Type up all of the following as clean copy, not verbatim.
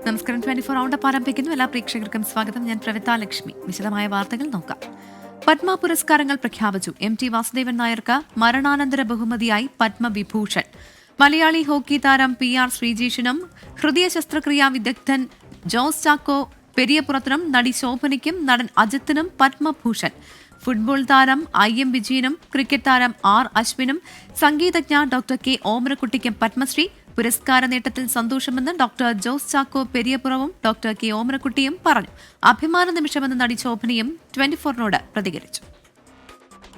നമസ്കാരം. 24 റൗണ്ടപ്പ് ആരംഭിക്കുന്നു. എല്ലാ പ്രേക്ഷകർക്കും സ്വാഗതം. ഞാൻ പ്രവിത ലക്ഷ്മി. വിശദമായ വാർത്തകൾ നോക്കാം. പത്മ പുരസ്കാരങ്ങൾ പ്രഖ്യാപിച്ചു. MT വാസുദേവൻ നായർക്ക് മരണാനന്തര ബഹുമതിയായി പത്മവിഭൂഷൺ. മലയാളി ഹോക്കി താരം PR ശ്രീജേഷിനും ഹൃദയ ശസ്ത്രക്രിയാ വിദഗ്ധൻ ജോസ് ചാക്കോ പെരിയപുറത്തിനും നടി ശോഭനയ്ക്കും നടൻ അജിത്തിനും പത്മഭൂഷൺ. ഫുട്ബോൾ താരം IM വിജയനും ക്രിക്കറ്റ് താരം R അശ്വിനും സംഗീതജ്ഞ ഡോക്ടർ K ഓമനക്കുട്ടിക്കും പത്മശ്രീ. പുരസ്കാര നേട്ടത്തിൽ സന്തോഷമെന്ന് ഡോക്ടർ ജോസ് ചാക്കോ പെരിയപുറവും ഡോക്ടർ K ഓമനക്കുട്ടിയും പറഞ്ഞു. അഭിമാന നിമിഷമെന്ന് നടി ശോഭനയും 24നോട് പ്രതികരിച്ചു.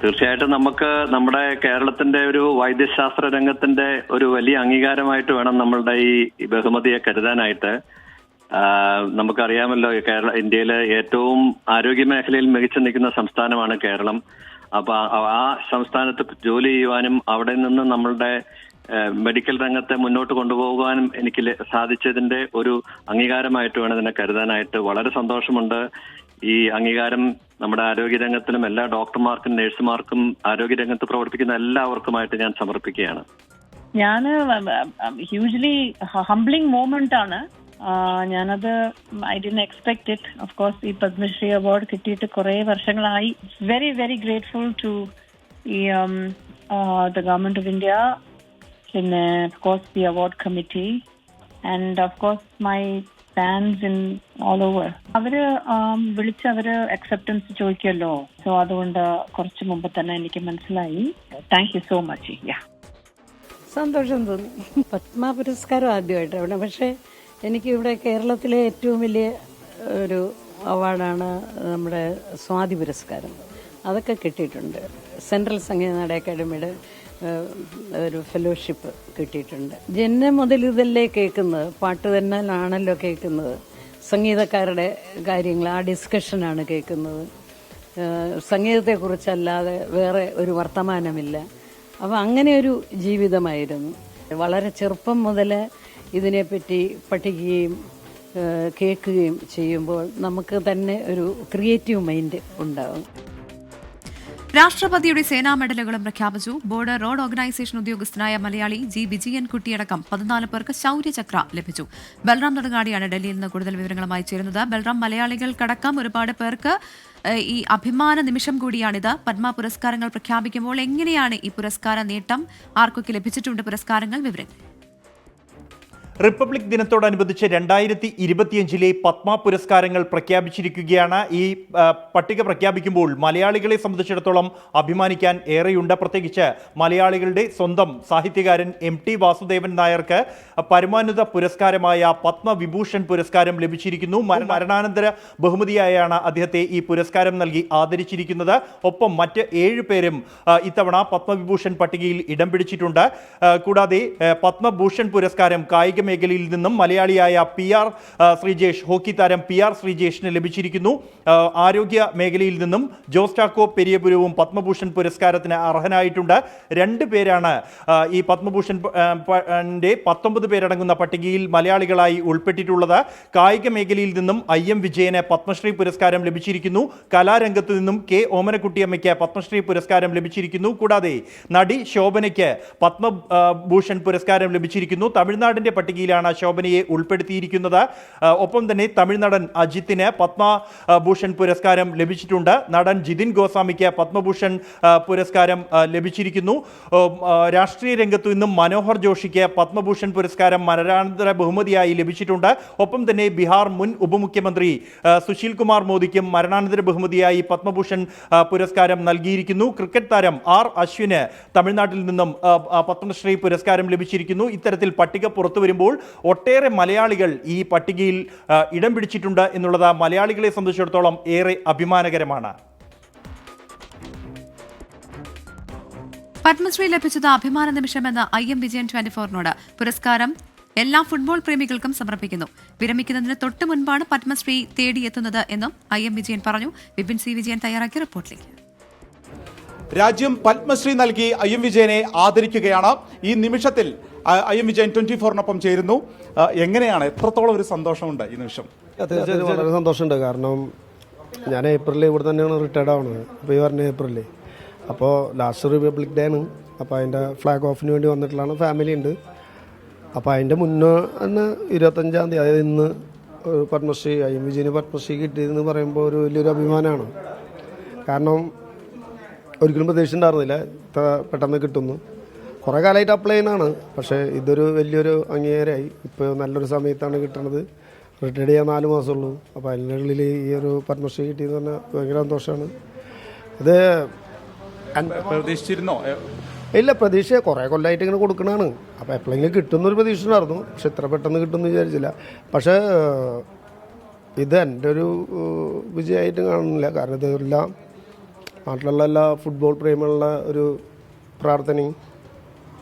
തീർച്ചയായിട്ടും നമുക്ക് നമ്മുടെ കേരളത്തിന്റെ ഒരു വൈദ്യശാസ്ത്ര രംഗത്തിന്റെ ഒരു വലിയ അംഗീകാരമായിട്ട് വേണം നമ്മളുടെ ഈ ബഹുമതിയെ കരുതാനായിട്ട്. നമുക്കറിയാമല്ലോ, ഇന്ത്യയിലെ ഏറ്റവും ആരോഗ്യ മേഖലയിൽ മികച്ചു നിൽക്കുന്ന സംസ്ഥാനമാണ് കേരളം. അപ്പൊ ആ സംസ്ഥാനത്ത് ജോലി ചെയ്യുവാനും അവിടെ നിന്ന് നമ്മളുടെ മെഡിക്കൽ രംഗത്തെ മുന്നോട്ട് കൊണ്ടുപോകാനും എനിക്ക് സാധിച്ചതിന്റെ ഒരു അംഗീകാരമായിട്ട് വേണം ഇതിനെ കരുതാനായിട്ട്. വളരെ സന്തോഷമുണ്ട്. ഈ അംഗീകാരം നമ്മുടെ ആരോഗ്യരംഗത്തിലും എല്ലാ ഡോക്ടർമാർക്കും നഴ്സുമാർക്കും ആരോഗ്യരംഗത്ത് പ്രവർത്തിക്കുന്ന എല്ലാവർക്കുമായിട്ട് ഞാൻ സമർപ്പിക്കുകയാണ്. ഞാന് ഹ്യൂജ്ലി ഹംബ്ലിംഗ് മൊമെന്റ് ആണ്. ഞാനത് I didn't expect it. Of course ഈ പത്മശ്രീ അവാർഡ് കിട്ടിയിട്ട് കുറെ വർഷങ്ങളായി. വെരി വെരി ഗ്രേറ്റ്ഫുൾ ടു ഈ ദ ഗവൺമെന്റ് ഓഫ് ഇന്ത്യ, പിന്നെ of course the award committee and of course my fans in all over. അവര് വിളിച്ച് അക്സെപ്റ്റൻസ് ചോദിക്കുമല്ലോ. സോ അതുകൊണ്ട് കുറച്ച് മുമ്പ് തന്നെ എനിക്ക് മനസ്സിലായി. Thank you so much. സന്തോഷം തോന്നി. പത്മ പുരസ്കാരം ആദ്യമായിട്ടാണ്. പക്ഷേ എനിക്ക് ഇവിടെ കേരളത്തിലെ ഏറ്റവും വലിയ ഒരു അവാർഡാണ് നമ്മുടെ സ്വാതി പുരസ്കാരം. അതൊക്കെ കിട്ടിയിട്ടുണ്ട്. സെൻട്രൽ സംഗീത അക്കാദമിയുടെ ഒരു ഫെലോഷിപ്പ് കിട്ടിയിട്ടുണ്ട്. ജന്മം മുതൽ ഇതല്ലേ കേൾക്കുന്നത്, പാട്ട് തന്നെ ആണല്ലോ കേൾക്കുന്നത്. സംഗീതക്കാരുടെ കാര്യങ്ങൾ, ആ ഡിസ്കഷനാണ് കേൾക്കുന്നത്. സംഗീതത്തെക്കുറിച്ചല്ലാതെ വേറെ ഒരു വർത്തമാനമില്ല. അപ്പോൾ അങ്ങനെ ഒരു ജീവിതമായിരുന്നു. വളരെ ചെറുപ്പം മുതൽ ഇതിനെപ്പറ്റി പഠിക്കുകയും കേൾക്കുകയും ചെയ്യുമ്പോൾ നമുക്ക് തന്നെ ഒരു ക്രിയേറ്റീവ് മൈൻഡ് ഉണ്ടാകും. രാഷ്ട്രപതിയുടെ സേനാ മെഡലുകളും പ്രഖ്യാപിച്ചു. ബോർഡർ റോഡ് ഓർഗനൈസേഷൻ ഉദ്യോഗസ്ഥനായ മലയാളി G വിജയൻ കുട്ടിയടക്കം 14 പേർക്ക് ശൗര്യചക്ര ലഭിച്ചു. ബൽറാം നെടുങ്ങാടിയാണ് ഡൽഹിയിൽ നിന്ന് കൂടുതൽ വിവരങ്ങളുമായി ചേരുന്നത്. ബൽറാം, മലയാളികൾക്കടക്കം ഒരുപാട് പേർക്ക് ഈ അഭിമാന നിമിഷം കൂടിയാണിത്. പത്മ പുരസ്കാരങ്ങൾ പ്രഖ്യാപിക്കുമ്പോൾ എങ്ങനെയാണ് ഈ പുരസ്കാര നേട്ടം? ആർക്കൊക്കെ ലഭിച്ചിട്ടുണ്ട് പുരസ്കാരങ്ങൾ? വിവരങ്ങൾ. റിപ്പബ്ലിക് ദിനത്തോടനുബന്ധിച്ച് 2025 പത്മ പുരസ്കാരങ്ങൾ പ്രഖ്യാപിച്ചിരിക്കുകയാണ്. ഈ പട്ടിക പ്രഖ്യാപിക്കുമ്പോൾ മലയാളികളെ സംബന്ധിച്ചിടത്തോളം അഭിമാനിക്കാൻ ഏറെയുണ്ട്. പ്രത്യേകിച്ച് മലയാളികളുടെ സ്വന്തം സാഹിത്യകാരൻ MT വാസുദേവൻ നായർക്ക് പരമോന്നത പുരസ്കാരമായ പത്മവിഭൂഷൺ പുരസ്കാരം ലഭിച്ചിരിക്കുന്നു. മരണാനന്തര ബഹുമതിയായാണ് അദ്ദേഹത്തെ ഈ പുരസ്കാരം നൽകി ആദരിച്ചിരിക്കുന്നത്. ഒപ്പം മറ്റ് 7 പേരും ഇത്തവണ പത്മവിഭൂഷൺ പട്ടികയിൽ ഇടം പിടിച്ചിട്ടുണ്ട്. കൂടാതെ പത്മഭൂഷൺ പുരസ്കാരം കായിക മേഖലയിൽ നിന്നും മലയാളിയായ PR ശ്രീജേഷ്, ഹോക്കി താരം PR ശ്രീജേഷിന് ലഭിച്ചിരിക്കുന്നു. ആരോഗ്യ മേഖലയിൽ നിന്നും ജോസ് ചാക്കോ പെരിയപുരവും പത്മഭൂഷൺ പുരസ്കാരത്തിന് അർഹനായിട്ടുണ്ട്. 2 പേരാണ് ഈ പത്മഭൂഷൺ 19 പേരടങ്ങുന്ന പട്ടികയിൽ മലയാളികളായി ഉൾപ്പെട്ടിട്ടുള്ളത്. കായിക മേഖലയിൽ നിന്നും IM വിജയന് പത്മശ്രീ പുരസ്കാരം ലഭിച്ചിരിക്കുന്നു. കലാരംഗത്ത് നിന്നും K ഓമനക്കുട്ടിയമ്മയ്ക്ക് പത്മശ്രീ പുരസ്കാരം ലഭിച്ചിരിക്കുന്നു. കൂടാതെ നടി ശോഭനയ്ക്ക് പത്മഭൂഷൺ പുരസ്കാരം ലഭിച്ചിരിക്കുന്നു. തമിഴ്നാടിന്റെ പട്ടികയിലാണ് ശോഭനയെ ഉൾപ്പെടുത്തിയിരിക്കുന്നത്. ഒപ്പം തന്നെ തമിഴ്നടൻ അജിത്തിന് പത്മഭൂഷൺ പുരസ്കാരം ലഭിച്ചിട്ടുണ്ട്. നടൻ ജിതിൻ ഗോസ്വാമിക്ക് പത്മഭൂഷൺ പുരസ്കാരം ലഭിച്ചിരിക്കുന്നു. രാഷ്ട്രീയ രംഗത്തു നിന്നും മനോഹർ ജോഷിക്ക് പത്മഭൂഷൺ പുരസ്കാരം മരണാനന്തര ബഹുമതിയായി ലഭിച്ചിട്ടുണ്ട്. ഒപ്പം തന്നെ ബീഹാർ മുൻ ഉപമുഖ്യമന്ത്രി സുശീൽ കുമാർ മോദിക്കും മരണാനന്തര ബഹുമതിയായി പത്മഭൂഷൺ പുരസ്കാരം നൽകിയിരിക്കുന്നു. ക്രിക്കറ്റ് താരം R അശ്വിന് തമിഴ്നാട്ടിൽ നിന്നും പത്മശ്രീ പുരസ്കാരം ലഭിച്ചിരിക്കുന്നു. ഇത്തരത്തിൽ പട്ടിക പുറത്തു വരുമ്പോൾ ഒട്ടേറെ മലയാളികൾ ഈ പട്ടികയിൽ ഇടം പിടിച്ചിട്ടുണ്ട് എന്നുള്ളത് മലയാളികളെ സംബന്ധിച്ചിടത്തോളം ഏറെ അഭിമാനകരമാണ്. പത്മശ്രീ ലഭിച്ചത് അഭിമാന നിമിഷമെന്ന് IM വിജയൻ 24നോട്. പുരസ്കാരം എല്ലാ ഫുട്ബോൾ പ്രേമികൾക്കും സമർപ്പിക്കുന്നു. വിരമിക്കുന്നതിന് തൊട്ട് മുൻപാണ് പത്മശ്രീ തേടിയെത്തുന്നത് എന്നും IM വിജയൻ പറഞ്ഞു. വിപിൻ C വിജയൻ തയ്യാറാക്കിയ റിപ്പോർട്ടിലേക്ക്. രാജ്യം പത്മശ്രീ നൽകി IM വിജയനെ ആദരിക്കുകയാണ്. ഈ നിമിഷത്തിൽ IM വിജയൻ 24നൊപ്പം ചേരുന്നു. എങ്ങനെയാണ്, എത്രത്തോളം ഒരു സന്തോഷമുണ്ട് ഈ നിമിഷം? തീർച്ചയായിട്ടും വളരെ സന്തോഷമുണ്ട്. കാരണം ഞാൻ ഏപ്രിലിൽ ഇവിടെ തന്നെയാണ് റിട്ടയർഡ് ആവുന്നത്. അപ്പോൾ ഈ പറഞ്ഞ ഏപ്രിലിൽ, അപ്പോൾ ലാസ്റ്റ് റിപ്പബ്ലിക് ഡേ ആണ്. അപ്പോൾ അതിൻ്റെ ഫ്ലാഗ് ഓഫിന് വേണ്ടി വന്നിട്ടുള്ളതാണ്. ഫാമിലി ഉണ്ട്. അപ്പോൾ അതിൻ്റെ മുന്നേ തന്നെ 25-ാം തീയതി, അതായത് ഇന്ന് ഒരു പത്മശ്രീ IM വിജയന് പത്മശ്രീ കിട്ടിയതെന്ന് പറയുമ്പോൾ ഒരു വലിയൊരു അഭിമാനമാണ്. കാരണം ഒരിക്കലും പ്രതീക്ഷിച്ചിട്ടുണ്ടായിരുന്നില്ല ഇത്ര പെട്ടെന്ന് കിട്ടുന്നു. കുറേ കാലമായിട്ട് അപ്ലൈ ചെയ്യുന്നതാണ്, പക്ഷേ ഇതൊരു വലിയൊരു അംഗീകാരമായി. ഇപ്പോൾ നല്ലൊരു സമയത്താണ് കിട്ടുന്നത്. റിട്ടയർഡ് ചെയ്യാൻ 4 മാസമുള്ളൂ. അപ്പോൾ അതിനുള്ളിൽ ഈ ഒരു പത്മശ്രീ കിട്ടിയെന്ന് പറഞ്ഞാൽ ഭയങ്കര സന്തോഷമാണ്. ഇത് പ്രതീക്ഷിച്ചിരുന്നോ? ഇല്ല, പ്രതീക്ഷ കുറേ കൊല്ലമായിട്ട് ഇങ്ങനെ കൊടുക്കണതാണ്. അപ്പോൾ എപ്പോഴെങ്കിലും കിട്ടുന്നൊരു പ്രതീക്ഷ ഉണ്ടായിരുന്നു, പക്ഷെ ഇത്ര പെട്ടെന്ന് കിട്ടുമെന്ന് വിചാരിച്ചില്ല. പക്ഷേ ഇത് എൻ്റെ ഒരു വിജയമായിട്ട് കാണുന്നില്ല. കാരണം ഇതെല്ലാം നാട്ടിലുള്ള എല്ലാ ഫുട്ബോൾ പ്രേമികളുടെ ഒരു പ്രാർത്ഥനയും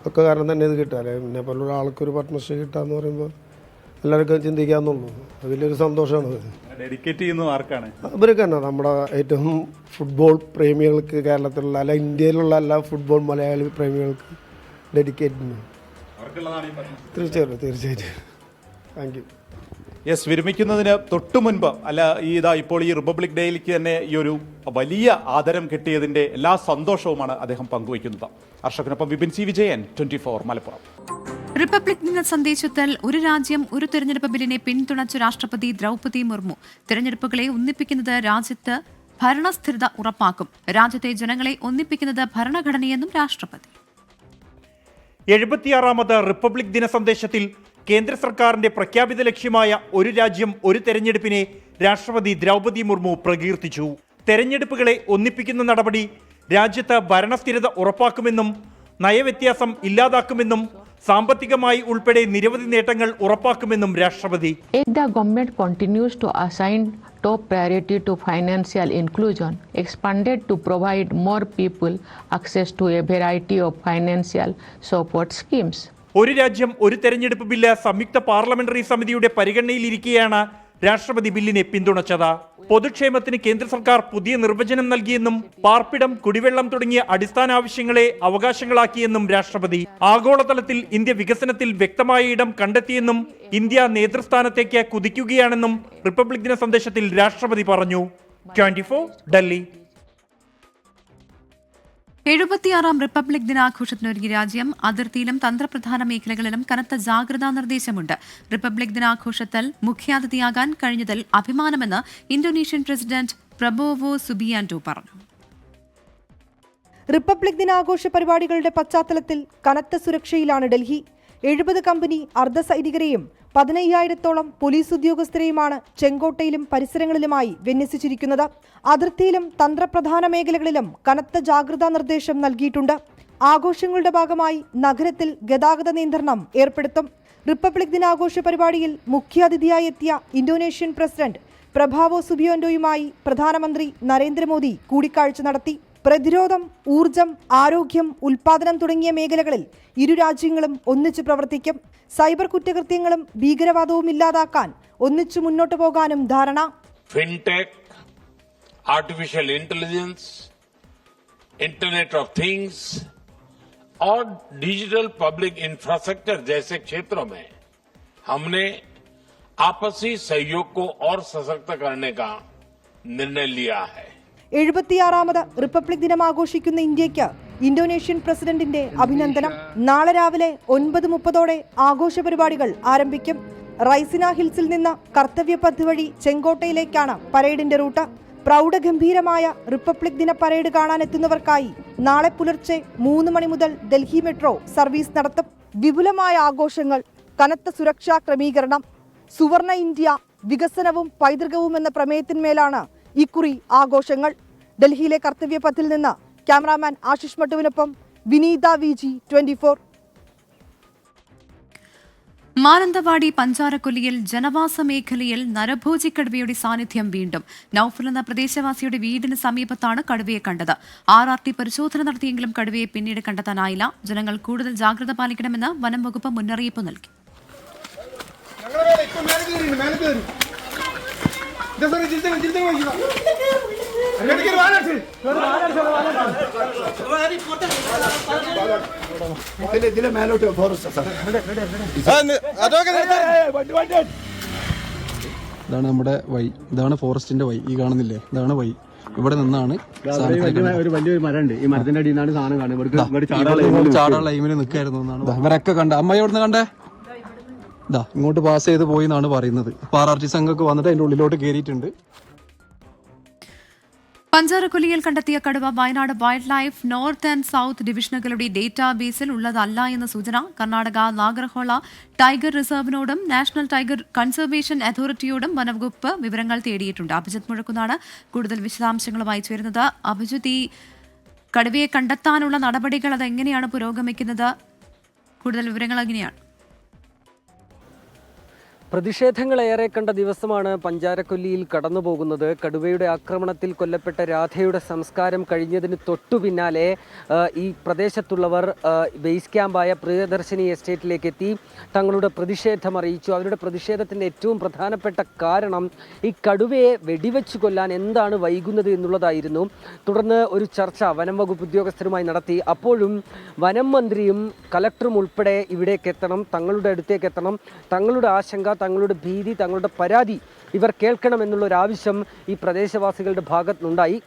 ഒക്കെ കാരണം തന്നെ ഇത് കിട്ടുക. അല്ലെ എന്നെ പോലുള്ള ആൾക്കൊരു പത്മശ്രീ കിട്ടാന്ന് പറയുമ്പോൾ എല്ലാവർക്കും ചിന്തിക്കാമെന്നുള്ളൂ. അത് വലിയൊരു സന്തോഷമാണ്. ഡെഡിക്കേറ്റ് ചെയ്യുന്നത് ആർക്കാണ്? ഇവരൊക്കെ തന്നെ നമ്മുടെ ഏറ്റവും ഫുട്ബോൾ പ്രേമികൾക്ക്, കേരളത്തിലുള്ള അല്ല ഇന്ത്യയിലുള്ള എല്ലാ ഫുട്ബോൾ മലയാളി പ്രേമികൾക്ക് ഡെഡിക്കേറ്റ് ചെയ്യുന്നു. തീർച്ചയായിട്ടും. Thank you. യെസ്, വിരമിക്കുന്നതിന് തൊട്ടു മുൻപ് ഇപ്പോൾ ഈ റിപ്പബ്ലിക് ഡേയിലേക്ക് തന്നെ ഈ ഒരു വലിയ ആദരം കിട്ടിയതിൻ്റെ എല്ലാ സന്തോഷവുമാണ് അദ്ദേഹം പങ്കുവയ്ക്കുന്നത്. അർഷക്കിനൊപ്പം വിപിൻ സി വിജയൻ, 24 മലപ്പുറം. റിപ്പബ്ലിക് ദിന സന്ദേശത്തിൽ ഒരു രാജ്യം ഒരു തെരഞ്ഞെടുപ്പ് ബില്ലിനെ പിന്തുണച്ച രാഷ്ട്രപതി ദ്രൗപദി മുർമു തെരഞ്ഞെടുപ്പുകളെ ഒന്നിപ്പിക്കുന്നത് രാജ്യത്ത് ഭരണസ്ഥിരത ഉറപ്പാക്കും. രാജ്യത്തെ ജനങ്ങളെ ഒന്നിപ്പിക്കുന്നത് ഭരണഘടനയെന്നും രാഷ്ട്രപതി. 76ാമത് റിപ്പബ്ലിക് ദിന സന്ദേശത്തിൽ കേന്ദ്ര സർക്കാരിന്റെ പ്രഖ്യാപിത ലക്ഷ്യമായ ഒരു രാജ്യം ഒരു തെരഞ്ഞെടുപ്പിനെ രാഷ്ട്രപതി ദ്രൗപദി മുർമു പ്രകീർത്തിച്ചു. തെരഞ്ഞെടുപ്പുകളെ ഒന്നിപ്പിക്കുന്ന നടപടി രാജ്യത്ത് ഭരണസ്ഥിരത ഉറപ്പാക്കുമെന്നും നയവ്യത്യാസം ഇല്ലാതാക്കുമെന്നും സാമ്പത്തികമായി ഉൾപ്പെടെ നിരവധി നേട്ടങ്ങൾ ഉറപ്പാക്കുമെന്നും രാഷ്ട്രപതി. The government continues to assign top priority to financial inclusion, expanded to provide more people access to a variety of financial support schemes. ഒരു രാജ്യം ഒരു തെരഞ്ഞെടുപ്പ് ബില്ല് സംയുക്ത പാർലമെന്ററി സമിതിയുടെ പരിഗണനയിലിരിക്കെയാണ് രാഷ്ട്രപതി ബില്ലിനെ പിന്തുണച്ചത്. പൊതുക്ഷേമത്തിന് കേന്ദ്ര സർക്കാർ പുതിയ നിർവചനം നൽകിയെന്നും പാർപ്പിടം, കുടിവെള്ളം തുടങ്ങിയ അടിസ്ഥാന ആവശ്യങ്ങളെ അവകാശങ്ങളാക്കിയെന്നും രാഷ്ട്രപതി. ആഗോളതലത്തിൽ ഇന്ത്യ വികസനത്തിൽ വ്യക്തമായ ഇടം കണ്ടെത്തിയെന്നും ഇന്ത്യ നേതൃസ്ഥാനത്തേക്ക് കുതിക്കുകയാണെന്നും റിപ്പബ്ലിക് ദിന സന്ദേശത്തിൽ രാഷ്ട്രപതി പറഞ്ഞു. 24 ഡൽഹി. 76ാം റിപ്പബ്ലിക് ദിനാഘോഷത്തിനൊരുങ്ങി രാജ്യം. അതിർത്തിയിലും തന്ത്രപ്രധാന മേഖലകളിലും കനത്ത ജാഗ്രതാ നിർദ്ദേശമുണ്ട്. റിപ്പബ്ലിക് ദിനാഘോഷത്തിൽ മുഖ്യാതിഥിയാകാൻ കഴിഞ്ഞതിൽ അഭിമാനമെന്ന് ഇന്തോനേഷ്യൻ പ്രസിഡന്റ് പ്രബോവോ സുബിയാന്റോ പറഞ്ഞു. റിപ്പബ്ലിക് ദിനാഘോഷ പരിപാടികളുടെ പശ്ചാത്തലത്തിൽ കനത്ത സുരക്ഷയിലാണ് ഡൽഹി. 70 കമ്പനി അർദ്ധസൈനികരെയും 15,000-ഓളം പോലീസ് ഉദ്യോഗസ്ഥരെയുമാണ് ചെങ്കോട്ടയിലും പരിസരങ്ങളിലുമായി വിന്യസിച്ചിരിക്കുന്നത്. അതിർത്തിയിലും തന്ത്രപ്രധാന മേഖലകളിലും കനത്ത ജാഗ്രതാ നിർദ്ദേശം നൽകിയിട്ടുണ്ട്. ആഘോഷങ്ങളുടെ ഭാഗമായി നഗരത്തിൽ ഗതാഗത നിയന്ത്രണം ഏർപ്പെടുത്തും. റിപ്പബ്ലിക് ദിനാഘോഷ പരിപാടിയിൽ മുഖ്യാതിഥിയായി എത്തിയ ഇന്തോനേഷ്യൻ പ്രസിഡന്റ് പ്രബോവോ സുബിയാന്റോയുമായി പ്രധാനമന്ത്രി നരേന്ദ്രമോദി കൂടിക്കാഴ്ച നടത്തി. പ്രതിരോധം, ഊർജം, ആരോഗ്യം, ഉൽപാദനം തുടങ്ങിയ മേഖലകളിൽ ഇരു രാജ്യങ്ങളും ഒന്നിച്ചു പ്രവർത്തിക്കും. സൈബർ കുറ്റകൃത്യങ്ങളും ഭീകരവാദവും ഇല്ലാതാക്കാൻ ഒന്നിച്ചു മുന്നോട്ടു പോകാനും ധാരണ. Fintech, artificial intelligence, internet of things और डिजिटल पब्लिक इंफ्रास्ट्रक्चर जैसे क्षेत्रों में हमने आपसी सहयोग को और सशक्त करने का निर्णय लिया है. 76ാമത് റിപ്പബ്ലിക് ദിനം ആഘോഷിക്കുന്ന ഇന്ത്യയ്ക്ക് ഇന്തോനേഷ്യൻ പ്രസിഡന്റിന്റെ അഭിനന്ദനം. നാളെ രാവിലെ 9:30 ആഘോഷ പരിപാടികൾ ആരംഭിക്കും. റൈസിന ഹിൽസിൽ നിന്ന് കർത്തവ്യപഥ് വഴി ചെങ്കോട്ടയിലേക്കാണ് പരേഡിന്റെ റൂട്ട്. പ്രൗഢഗംഭീരമായ റിപ്പബ്ലിക് ദിന പരേഡ് കാണാനെത്തുന്നവർക്കായി നാളെ പുലർച്ചെ 3 മണി മുതൽ ഡൽഹി മെട്രോ സർവീസ് നടത്തും. വിപുലമായ ആഘോഷങ്ങൾ, കനത്ത സുരക്ഷാ ക്രമീകരണം, സുവർണ ഇന്ത്യ, വികസനവും പൈതൃകവും എന്ന പ്രമേയത്തിന്മേലാണ് ഇക്കുറി ആഘോഷങ്ങൾ. ഡൽഹിയിലെ കർത്തവ്യപഥിൽ നിന്ന് ക്യാമറാമാൻ ആശിഷ് മട്ടുവിനൊപ്പം വിനീത VG 24. മാനന്തവാടി പഞ്ചാരക്കൊല്ലിയിൽ ജനവാസ മേഖലയിൽ നരഭോജി കടുവയുടെ സാന്നിധ്യം വീണ്ടും. നൌഫൽ എന്ന പ്രദേശവാസിയുടെ വീടിന് സമീപത്താണ് കടുവയെ കണ്ടത്. RRT പരിശോധന നടത്തിയെങ്കിലും കടുവയെ പിന്നീട് കണ്ടെത്താനായില്ല. ജനങ്ങൾ കൂടുതൽ ജാഗ്രത പാലിക്കണമെന്ന് വനം വകുപ്പ് മുന്നറിയിപ്പ് നൽകി. ഇതാണ് നമ്മുടെ വഴി, ഇതാണ് ഫോറസ്റ്റിന്റെ വഴി. ഈ കാണുന്നില്ലേ, ഇതാണ് വഴി. ഇവിടെ നിന്നാണ് ഒരു വലിയൊരു മരമുണ്ട്. ഈ മരത്തിന്റെ അടിയിൽ നിന്നാണ് സാധനം കാണുന്നത്. ചാടാനുള്ള എയിമിൽ നിൽക്കായിരുന്നു എന്നാണ് ഇവരൊക്കെ കണ്ട. അമ്മ എവിടെ നിന്ന് കണ്ടേ? ഇതാ ഇങ്ങോട്ട് പാസ് ചെയ്ത് പോയി എന്നാണ് പറയുന്നത്. RRT സംഘമൊക്കെ വന്നിട്ട് അതിൻ്റെ ഉള്ളിലോട്ട് കയറിയിട്ടുണ്ട്. പഞ്ചാരക്കൊല്ലിയിൽ കണ്ടെത്തിയ കടുവ Wayanad wildlife north and south ഡിവിഷനുകളുടെ ഡേറ്റാബേസിൽ ഉള്ളതല്ല എന്ന സൂചന. കർണാടക നാഗർഹോള ടൈഗർ റിസർവിനോടും നാഷണൽ ടൈഗർ കൺസർവേഷൻ അതോറിറ്റിയോടും വനംവകുപ്പ് വിവരങ്ങൾ തേടിയിട്ടുണ്ട്. അഭിജിത്ത് മുഴക്കുന്നാണ് കൂടുതൽ വിശദാംശങ്ങളുമായി ചേരുന്നത്. അഭിജിത്ത്, ഈ കടുവയെ കണ്ടെത്താനുള്ള നടപടികൾ അതെങ്ങനെയാണ് പുരോഗമിക്കുന്നത്? കൂടുതൽ വിവരങ്ങൾ എങ്ങനെയാണ്? പ്രതിഷേധങ്ങളേറെ കണ്ട ദിവസമാണ് പഞ്ചാരക്കൊല്ലിയിൽ കടന്നുപോകുന്നത്. കടുവയുടെ ആക്രമണത്തിൽ കൊല്ലപ്പെട്ട രാധയുടെ സംസ്കാരം കഴിഞ്ഞതിന് തൊട്ടു പിന്നാലെ ഈ പ്രദേശത്തുള്ളവർ ബേസ് ക്യാമ്പായ പ്രിയദർശിനി എസ്റ്റേറ്റിലേക്ക് എത്തി തങ്ങളുടെ പ്രതിഷേധം അറിയിച്ചു. അവരുടെ പ്രതിഷേധത്തിൻ്റെ ഏറ്റവും പ്രധാനപ്പെട്ട കാരണം ഈ കടുവയെ വെടിവെച്ച് കൊല്ലാൻ എന്താണ് വൈകുന്നത് എന്നുള്ളതായിരുന്നു. തുടർന്ന് ഒരു ചർച്ച വനം വകുപ്പ് ഉദ്യോഗസ്ഥരുമായി നടത്തി. അപ്പോഴും വനം മന്ത്രിയും കലക്ടറും ഉൾപ്പെടെ ഇവിടേക്ക് എത്തണം, തങ്ങളുടെ അടുത്തേക്ക് എത്തണം, തങ്ങളുടെ ആശങ്ക, തങ്ങളുടെ ഭീതി, തങ്ങളുടെ പരാതി ഇവർ കേൾക്കണമെന്നുള്ളൊരാവശ്യം ഈ പ്രദേശവാസികളുടെ ഭാഗത്തുനിന്നുണ്ടായി.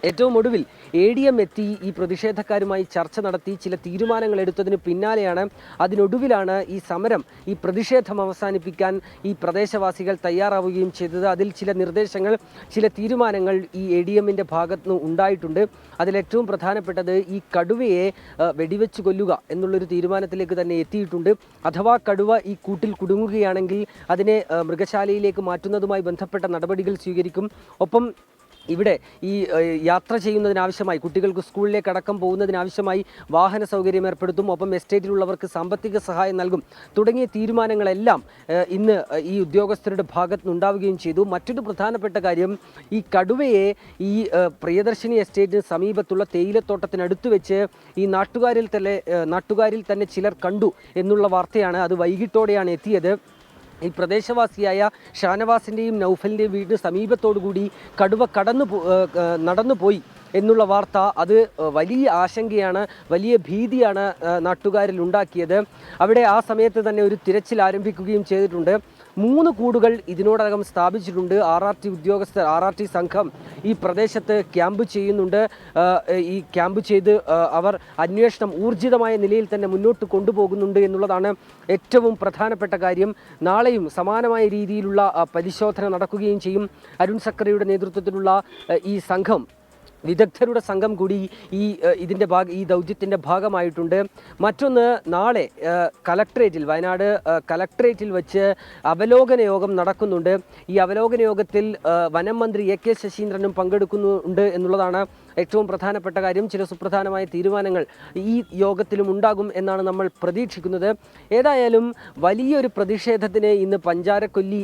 ഏറ്റവും ഒടുവിൽ ADM എത്തി ഈ പ്രതിഷേധക്കാരുമായി ചർച്ച നടത്തി ചില തീരുമാനങ്ങൾ എടുത്തതിന് പിന്നാലെയാണ്, അതിനൊടുവിലാണ് ഈ സമരം, ഈ പ്രതിഷേധം അവസാനിപ്പിക്കാൻ ഈ പ്രദേശവാസികൾ തയ്യാറാവുകയും ചെയ്തത്. അതിൽ ചില നിർദ്ദേശങ്ങൾ, ചില തീരുമാനങ്ങൾ ഈ ADMൻ്റെ ഭാഗത്തുനിന്ന് ഉണ്ടായിട്ടുണ്ട്. അതിലേറ്റവും പ്രധാനപ്പെട്ടത് ഈ കടുവയെ വെടിവെച്ച് കൊല്ലുക എന്നുള്ളൊരു തീരുമാനത്തിലേക്ക് തന്നെ എത്തിയിട്ടുണ്ട്. അഥവാ കടുവ ഈ കൂട്ടിൽ കുടുങ്ങുകയാണെങ്കിൽ അതിനെ മൃഗശാലയിലേക്ക് മാറ്റുന്നതുമായി ബന്ധപ്പെട്ട നടപടികൾ സ്വീകരിക്കും. ഒപ്പം ഇവിടെ ഈ യാത്ര ചെയ്യുന്നതിനാവശ്യമായി, കുട്ടികൾക്ക് സ്കൂളിലേക്ക് അടക്കം പോകുന്നതിനാവശ്യമായി വാഹന സൗകര്യം ഏർപ്പെടുത്തും. ഒപ്പം എസ്റ്റേറ്റിലുള്ളവർക്ക് സാമ്പത്തിക സഹായം നൽകും. തുടങ്ങിയ തീരുമാനങ്ങളെല്ലാം ഇന്ന് ഈ ഉദ്യോഗസ്ഥരുടെ ഭാഗത്തുനിന്നുണ്ടാവുകയും ചെയ്തു. മറ്റൊരു പ്രധാനപ്പെട്ട കാര്യം, ഈ കടുവയെ ഈ പ്രിയദർശിനി എസ്റ്റേറ്റിന് സമീപത്തുള്ള തേയിലത്തോട്ടത്തിനടുത്ത് വെച്ച് ഈ നാട്ടുകാരിൽ തന്നെ ചിലർ കണ്ടു എന്നുള്ള വാർത്തയാണ്. അത് വൈകിട്ടോടെയാണ് എത്തിയത്. ഈ പ്രദേശവാസിയായ ഷാനവാസിൻ്റെയും നൗഫലിൻ്റെയും വീടിന് സമീപത്തോടുകൂടി കടുവ നടന്നുപോയി എന്നുള്ള വാർത്ത അത് വലിയ ആശങ്കയാണ്, വലിയ ഭീതിയാണ് നാട്ടുകാരിൽ ഉണ്ടാക്കിയത്. അവിടെ ആ സമയത്ത് തന്നെ ഒരു തിരച്ചിൽ ആരംഭിക്കുകയും ചെയ്തിട്ടുണ്ട്. 3 കൂടുകൾ ഇതിനോടകം സ്ഥാപിച്ചിട്ടുണ്ട്. RRT സംഘം ഈ പ്രദേശത്ത് ക്യാമ്പ് ചെയ്യുന്നുണ്ട്. ഈ ക്യാമ്പ് ചെയ്ത് അവർ അന്വേഷണം ഊർജിതമായ നിലയിൽ തന്നെ മുന്നോട്ട് കൊണ്ടുപോകുന്നുണ്ട് എന്നുള്ളതാണ് ഏറ്റവും പ്രധാനപ്പെട്ട കാര്യം. നാളെയും സമാനമായ രീതിയിലുള്ള പരിശോധന നടക്കുകയും ചെയ്യും. അരുൺ സക്കറിയുടെ നേതൃത്വത്തിലുള്ള ഈ സംഘം, വിദഗ്ധരുടെ സംഘം കൂടി ഈ ദൗത്യത്തിൻ്റെ ഭാഗമായിട്ടുണ്ട്. മറ്റൊന്ന്, നാളെ വയനാട് കലക്ട്രേറ്റിൽ വെച്ച് അവലോകന യോഗം നടക്കുന്നുണ്ട്. ഈ അവലോകന യോഗത്തിൽ വനം മന്ത്രി AK ശശീന്ദ്രനും പങ്കെടുക്കുന്നുണ്ട് എന്നുള്ളതാണ് ഏറ്റവും പ്രധാനപ്പെട്ട കാര്യം. ചില സുപ്രധാനമായ തീരുമാനങ്ങൾ ഈ യോഗത്തിലും ഉണ്ടാകും എന്നാണ് നമ്മൾ പ്രതീക്ഷിക്കുന്നത്. ഏതായാലും വലിയൊരു പ്രതിഷേധത്തിന് ഇന്ന് പഞ്ചാരക്കൊല്ലി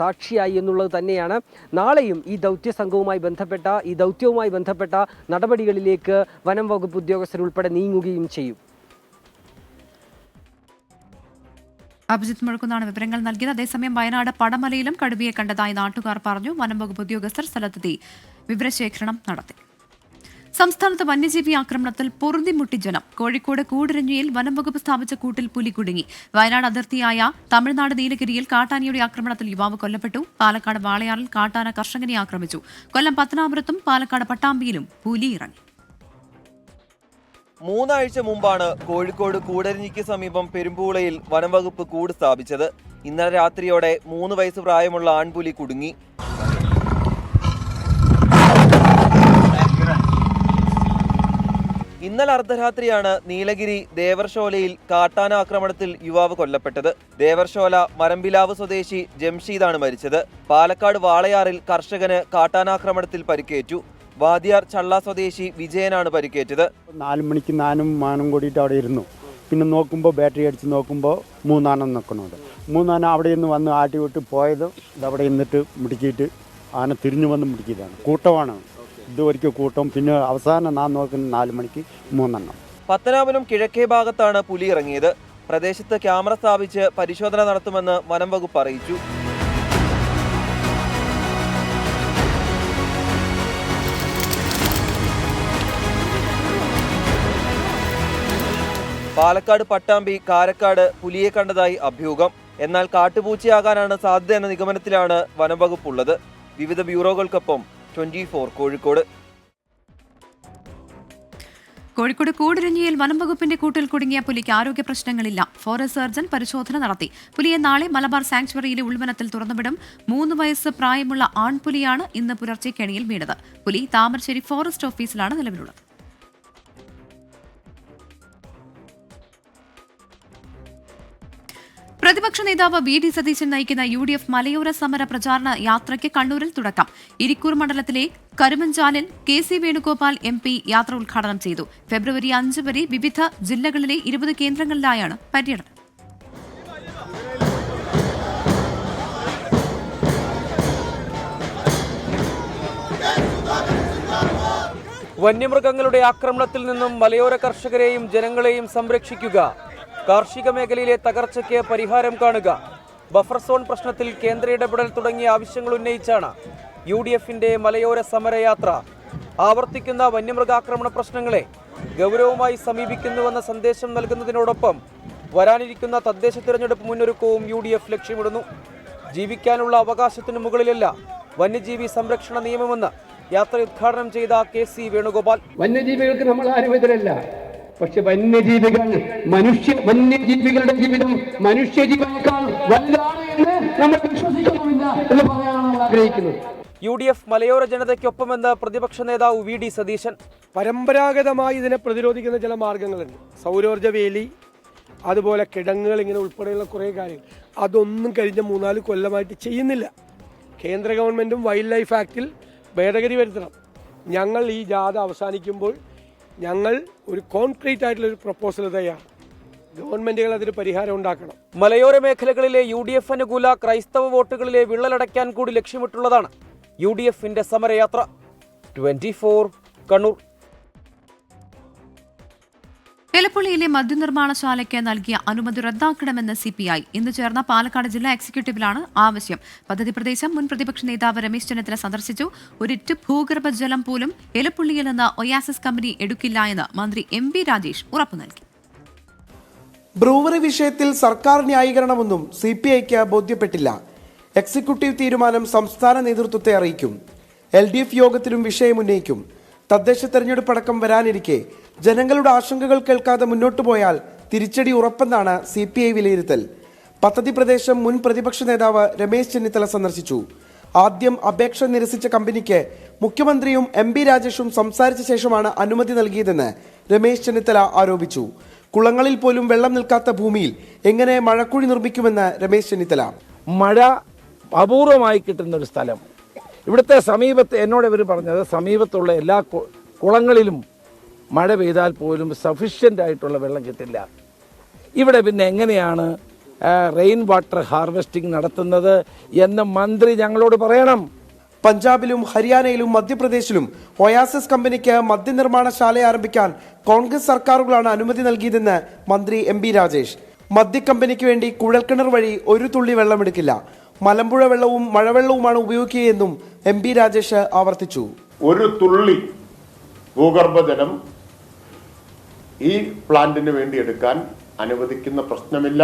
സാക്ഷിയായി എന്നുള്ളത് തന്നെയാണ്. നാളെയും ഈ ദൗത്യവുമായി ബന്ധപ്പെട്ട നടപടികളിലേക്ക് വനം വകുപ്പ് ഉദ്യോഗസ്ഥരുൾപ്പെടെ നീങ്ങുകയും ചെയ്യും. അഭിജിത്ത് മുഴക്കുന്നാണ് വിവരങ്ങൾ നൽകിയത്. അതേസമയം വയനാട് പടമലയിലും കടുവയെ കണ്ടതായി നാട്ടുകാർ പറഞ്ഞു. വനം വകുപ്പ് ഉദ്യോഗസ്ഥർ സ്ഥലത്തെത്തി വിവരശേഖരണം നടത്തി. സംസ്ഥാനത്ത് വന്യജീവി ആക്രമണത്തിൽ പൊറുതിമുട്ടി ജനം. കോഴിക്കോട് കൂടരഞ്ഞിയിൽ വനം വകുപ്പ് സ്ഥാപിച്ച കൂട്ടിൽ പുലി കുടുങ്ങി. വയനാട് അതിർത്തിയായ തമിഴ്നാട് നീലഗിരിയിൽ കാട്ടാനയുടെ ആക്രമണത്തിൽ യുവാവ് കൊല്ലപ്പെട്ടു. പാലക്കാട് വാളയാറിൽ കാട്ടാന കർഷകനെ ആക്രമിച്ചു. കൊല്ലം പത്തനാപുരത്തും പാലക്കാട് പട്ടാമ്പിയിലും പുലി ഇറങ്ങി. 3 ആഴ്ച മുമ്പാണ് കോഴിക്കോട് കൂടരഞ്ഞിക്ക് സമീപം പെരുമ്പൂളയിൽ വനംവകുപ്പ് കൂട് സ്ഥാപിച്ചത്. ഇന്നലെ രാത്രിയോടെ 3 വയസ്സ് പ്രായമുള്ള ആൺപുലി കുടുങ്ങി. ഇന്നലെ അർദ്ധരാത്രിയാണ് നീലഗിരി ദേവർഷോലയിൽ കാട്ടാന ആക്രമണത്തിൽ യുവാവ് കൊല്ലപ്പെട്ടത്. ദേവർഷോല മരമ്പിലാവ് സ്വദേശി ജംഷീദാണ് മരിച്ചത്. പാലക്കാട് വാളയാറിൽ കർഷകന് കാട്ടാനാക്രമണത്തിൽ പരിക്കേറ്റു. വാദിയാർ ചള്ള സ്വദേശി വിജയനാണ് പരിക്കേറ്റത്. 4 മണിക്ക് ഞാനും മാനും കൂടിയിട്ട് അവിടെ ഇരുന്നു. പിന്നെ നോക്കുമ്പോൾ ബാറ്ററി അടിച്ച് നോക്കുമ്പോൾ 3 ആന നിൽക്കുന്നുണ്ട്. 3 ആന അവിടെ നിന്ന് വന്ന് ആട്ടി വിട്ട് പോയത് ഇതവിടെ നിന്നിട്ട് മുടിക്കിയിട്ട് ആന തിരിഞ്ഞു വന്ന് മുടിക്കിയതാണ്. കൂട്ടമാണ് ഇതുവരെയ്ക്ക് കൂട്ടം. പിന്നെ അവസാനം നാം നോക്കുന്ന 4 മണിക്ക് 3 എണ്ണം. പത്തനാപുരം കിഴക്കേ ഭാഗത്താണ് പുലി ഇറങ്ങിയത്. പ്രദേശത്ത് ക്യാമറ സ്ഥാപിച്ച് പരിശോധന നടത്തുമെന്ന് വനം വകുപ്പ് അറിയിച്ചു. പാലക്കാട് പട്ടാമ്പി കാരക്കാട് പുലിയെ കണ്ടതായി അഭ്യൂഹം. എന്നാൽ കാട്ടുപൂച്ചയാകാനാണ് സാധ്യത എന്ന നിഗമനത്തിലാണ് വനംവകുപ്പ് ഉള്ളത്. വിവിധ ബ്യൂറോകൾക്കൊപ്പം 24 കോഴിക്കോട്. കോഴിക്കോട് കൂടിരഞ്ഞിയിൽ വനംവകുപ്പിന്റെ കൂട്ടിൽ കുടുങ്ങിയ പുലിക്ക് ആരോഗ്യ പ്രശ്നങ്ങളില്ല. ഫോറസ്റ്റ് സർജൻ പരിശോധന നടത്തി. പുലിയെ നാളെ മലബാർ സാങ്ച്വറിയിലെ ഉൾവനത്തിൽ തുറന്നുവിടും. 3 വയസ്സ് പ്രായമുള്ള ആൺപുലിയാണ് ഇന്ന് പുലർച്ചെ കെണിയിൽ വീണത്. പുലി താമരശ്ശേരി ഫോറസ്റ്റ് ഓഫീസിലാണ് നിലവിലുള്ളത്. പ്രതിപക്ഷ നേതാവ് വി.ഡി. സതീശൻ നയിക്കുന്ന UDF മലയോര സമര പ്രചാരണ യാത്രയ്ക്ക് കണ്ണൂരിൽ തുടക്കം. ഇരിക്കൂർ മണ്ഡലത്തിലെ കരുമഞ്ചാലിൽ KC വേണുഗോപാൽ MP യാത്ര ഉദ്ഘാടനം ചെയ്തു. ഫെബ്രുവരി 5 വരെ വിവിധ ജില്ലകളിലെ 20 കേന്ദ്രങ്ങളിലായാണ് പര്യടനം. വന്യമൃഗങ്ങളുടെ ആക്രമണത്തിൽ നിന്നും മലയോര കർഷകരെയും ജനങ്ങളെയും സംരക്ഷിക്കുക. കാർഷിക മേഖലയിലെ തകർച്ചയ്ക്ക് പരിഹാരം കാണുക. ബഫർ സോൺ പ്രശ്നത്തിൽ കേന്ദ്ര ഇടപെടൽ തുടങ്ങിയ ആവശ്യങ്ങൾ ഉന്നയിച്ചാണ് UDFന്റെ മലയോര സമരയാത്ര. ആവർത്തിക്കുന്ന വന്യമൃഗാക്രമണ പ്രശ്നങ്ങളെ ഗൗരവമായി സമീപിക്കുന്നുവെന്ന സന്ദേശം നൽകുന്നതിനോടൊപ്പം വരാനിരിക്കുന്ന തദ്ദേശ തിരഞ്ഞെടുപ്പ് മുന്നൊരുക്കവും UDF ലക്ഷ്യമിടുന്നു. ജീവിക്കാനുള്ള അവകാശത്തിനു മുകളിലല്ല വന്യജീവി സംരക്ഷണ നിയമമെന്ന് യാത്ര ഉദ്ഘാടനം ചെയ്ത KC വേണുഗോപാൽ. വന്യജീവികൾക്ക് നമ്മൾ ആരും എതിരല്ല, പക്ഷെ വന്യജീവികളുടെ ജീവിതം മനുഷ്യജീവനേക്കാൾ വലുതാണ് എന്ന് നമ്മൾ വിശ്വസിക്കുന്നില്ല എന്ന് പറയാനാണ് നമ്മൾ ആഗ്രഹിക്കുന്നത്. UDF മലയോര ജനതയ്ക്കൊപ്പമെന്ന് പ്രതിപക്ഷ നേതാവ് വി.ഡി. സതീശൻ. പരമ്പരാഗതമായി ഇതിനെ പ്രതിരോധിക്കുന്ന ചില മാർഗങ്ങളുണ്ട്. സൗരോർജ്ജ വേലി, അതുപോലെ കിടങ്ങുകൾ, ഇങ്ങനെ ഉൾപ്പെടെയുള്ള കുറേ കാര്യങ്ങൾ. അതൊന്നും കഴിഞ്ഞ 3-4 കൊല്ലമായിട്ട് ചെയ്യുന്നില്ല. കേന്ദ്ര ഗവൺമെൻറ്റും വൈൽഡ് ലൈഫ് ആക്റ്റിൽ ഭേദഗതി വരുത്തണം. ഞങ്ങൾ ഈ ജാഥ അവസാനിക്കുമ്പോൾ ഞങ്ങൾ ഒരു കോൺക്രീറ്റ് ആയിട്ടുള്ള ഒരു പ്രപ്പോസൽ തയ്യാറാണ്. ഗവൺമെന്റുകൾ അതിന് പരിഹാരം ഉണ്ടാക്കണം. മലയോര മേഖലകളിലെ UDF അനുകൂല ക്രൈസ്തവ വോട്ടുകളിലെ വിള്ളലടയ്ക്കാൻ കൂടി ലക്ഷ്യമിട്ടുള്ളതാണ് UDFന്റെ സമരയാത്ര. 24 കണ്ണൂർ. എലപ്പുള്ളിയിലെ മദ്യനിർമ്മാണശാലയ്ക്ക് നൽകിയ അനുമതി റദ്ദാക്കണമെന്ന് CPI. ഇന്ന് ചേർന്ന പാലക്കാട് ജില്ലാ എക്സിക്യൂട്ടീവിലാണ് ആവശ്യം. പദ്ധതി പ്രദേശം മുൻ പ്രതിപക്ഷ നേതാവ് രമേശ് ചെന്നിത്തല സന്ദർശിച്ചു. ഒരിറ്റ് ഭൂഗർഭജലം പോലും എലപ്പുള്ളിയിൽ നിന്ന് ഒയാസിസ് കമ്പനി എടുക്കില്ല എന്ന് മന്ത്രി MB രാജേഷ് ഉറപ്പു നൽകി. ബ്രൂവറി വിഷയത്തിൽ സർക്കാർ ന്യായീകരണമൊന്നും CPIക്ക് ബോധ്യപ്പെട്ടില്ല. എക്സിക്യൂട്ടീവ് തീരുമാനം സംസ്ഥാന നേതൃത്വത്തെ അറിയിക്കും. LDF യോഗത്തിലും വിഷയം ഉന്നയിക്കും. തദ്ദേശ തെരഞ്ഞെടുപ്പ് അടക്കം വരാനിരിക്കെ ജനങ്ങളുടെ ആശങ്കകൾ കേൾക്കാതെ മുന്നോട്ടു പോയാൽ തിരിച്ചടി ഉറപ്പെന്നാണ് CPI വിലയിരുത്തൽ. പദ്ധതി പ്രദേശം മുൻ പ്രതിപക്ഷ നേതാവ് രമേശ് ചെന്നിത്തല സന്ദർശിച്ചു. ആദ്യം അപേക്ഷ നിരസിച്ച കമ്പനിക്ക് മുഖ്യമന്ത്രിയും MB രാജേഷും സംസാരിച്ച ശേഷമാണ് അനുമതി നൽകിയതെന്ന് രമേശ് ചെന്നിത്തല ആരോപിച്ചു. കുളങ്ങളിൽ പോലും വെള്ളം നിൽക്കാത്ത ഭൂമിയിൽ എങ്ങനെ മഴക്കുഴി നിർമ്മിക്കുമെന്ന് രമേശ് ചെന്നിത്തല. മഴ അപൂർവമായി കിട്ടുന്ന ഒരു സ്ഥലം. ഇവിടുത്തെ സമീപത്ത് എന്നോട് ഇവർ പറഞ്ഞത് സമീപത്തുള്ള എല്ലാ കുളങ്ങളിലും മഴ പെയ്താൽ പോലും സഫിഷ്യൻ്റ് ആയിട്ടുള്ള വെള്ളം കിട്ടില്ല. ഇവിടെ പിന്നെ എങ്ങനെയാണ് റെയിൻ വാട്ടർ ഹാർവെസ്റ്റിംഗ് നടത്തുന്നത് എന്ന് മന്ത്രി ഞങ്ങളോട് പറയണം. പഞ്ചാബിലും ഹരിയാനയിലും മധ്യപ്രദേശിലും ഒയാസിസ് കമ്പനിക്ക് മദ്യനിർമ്മാണശാല ആരംഭിക്കാൻ കോൺഗ്രസ് സർക്കാരുകളാണ് അനുമതി നൽകിയതെന്ന് മന്ത്രി MB രാജേഷ്. മദ്യക്കമ്പനിക്ക് വേണ്ടി കുഴൽക്കിണർ വഴി ഒരു തുള്ളി വെള്ളമെടുക്കില്ല. മലമ്പുഴ വെള്ളവും മഴവെള്ളവുമാണ് ഉപയോഗിക്കുകയെന്നും MB രാജേഷ് ആവർത്തിച്ചു. ഒരു തുള്ളി ഭൂഗർഭജലം ഈ പ്ലാന്റിന് വേണ്ടി എടുക്കാൻ അനുവദിക്കുന്ന പ്രശ്നമില്ല.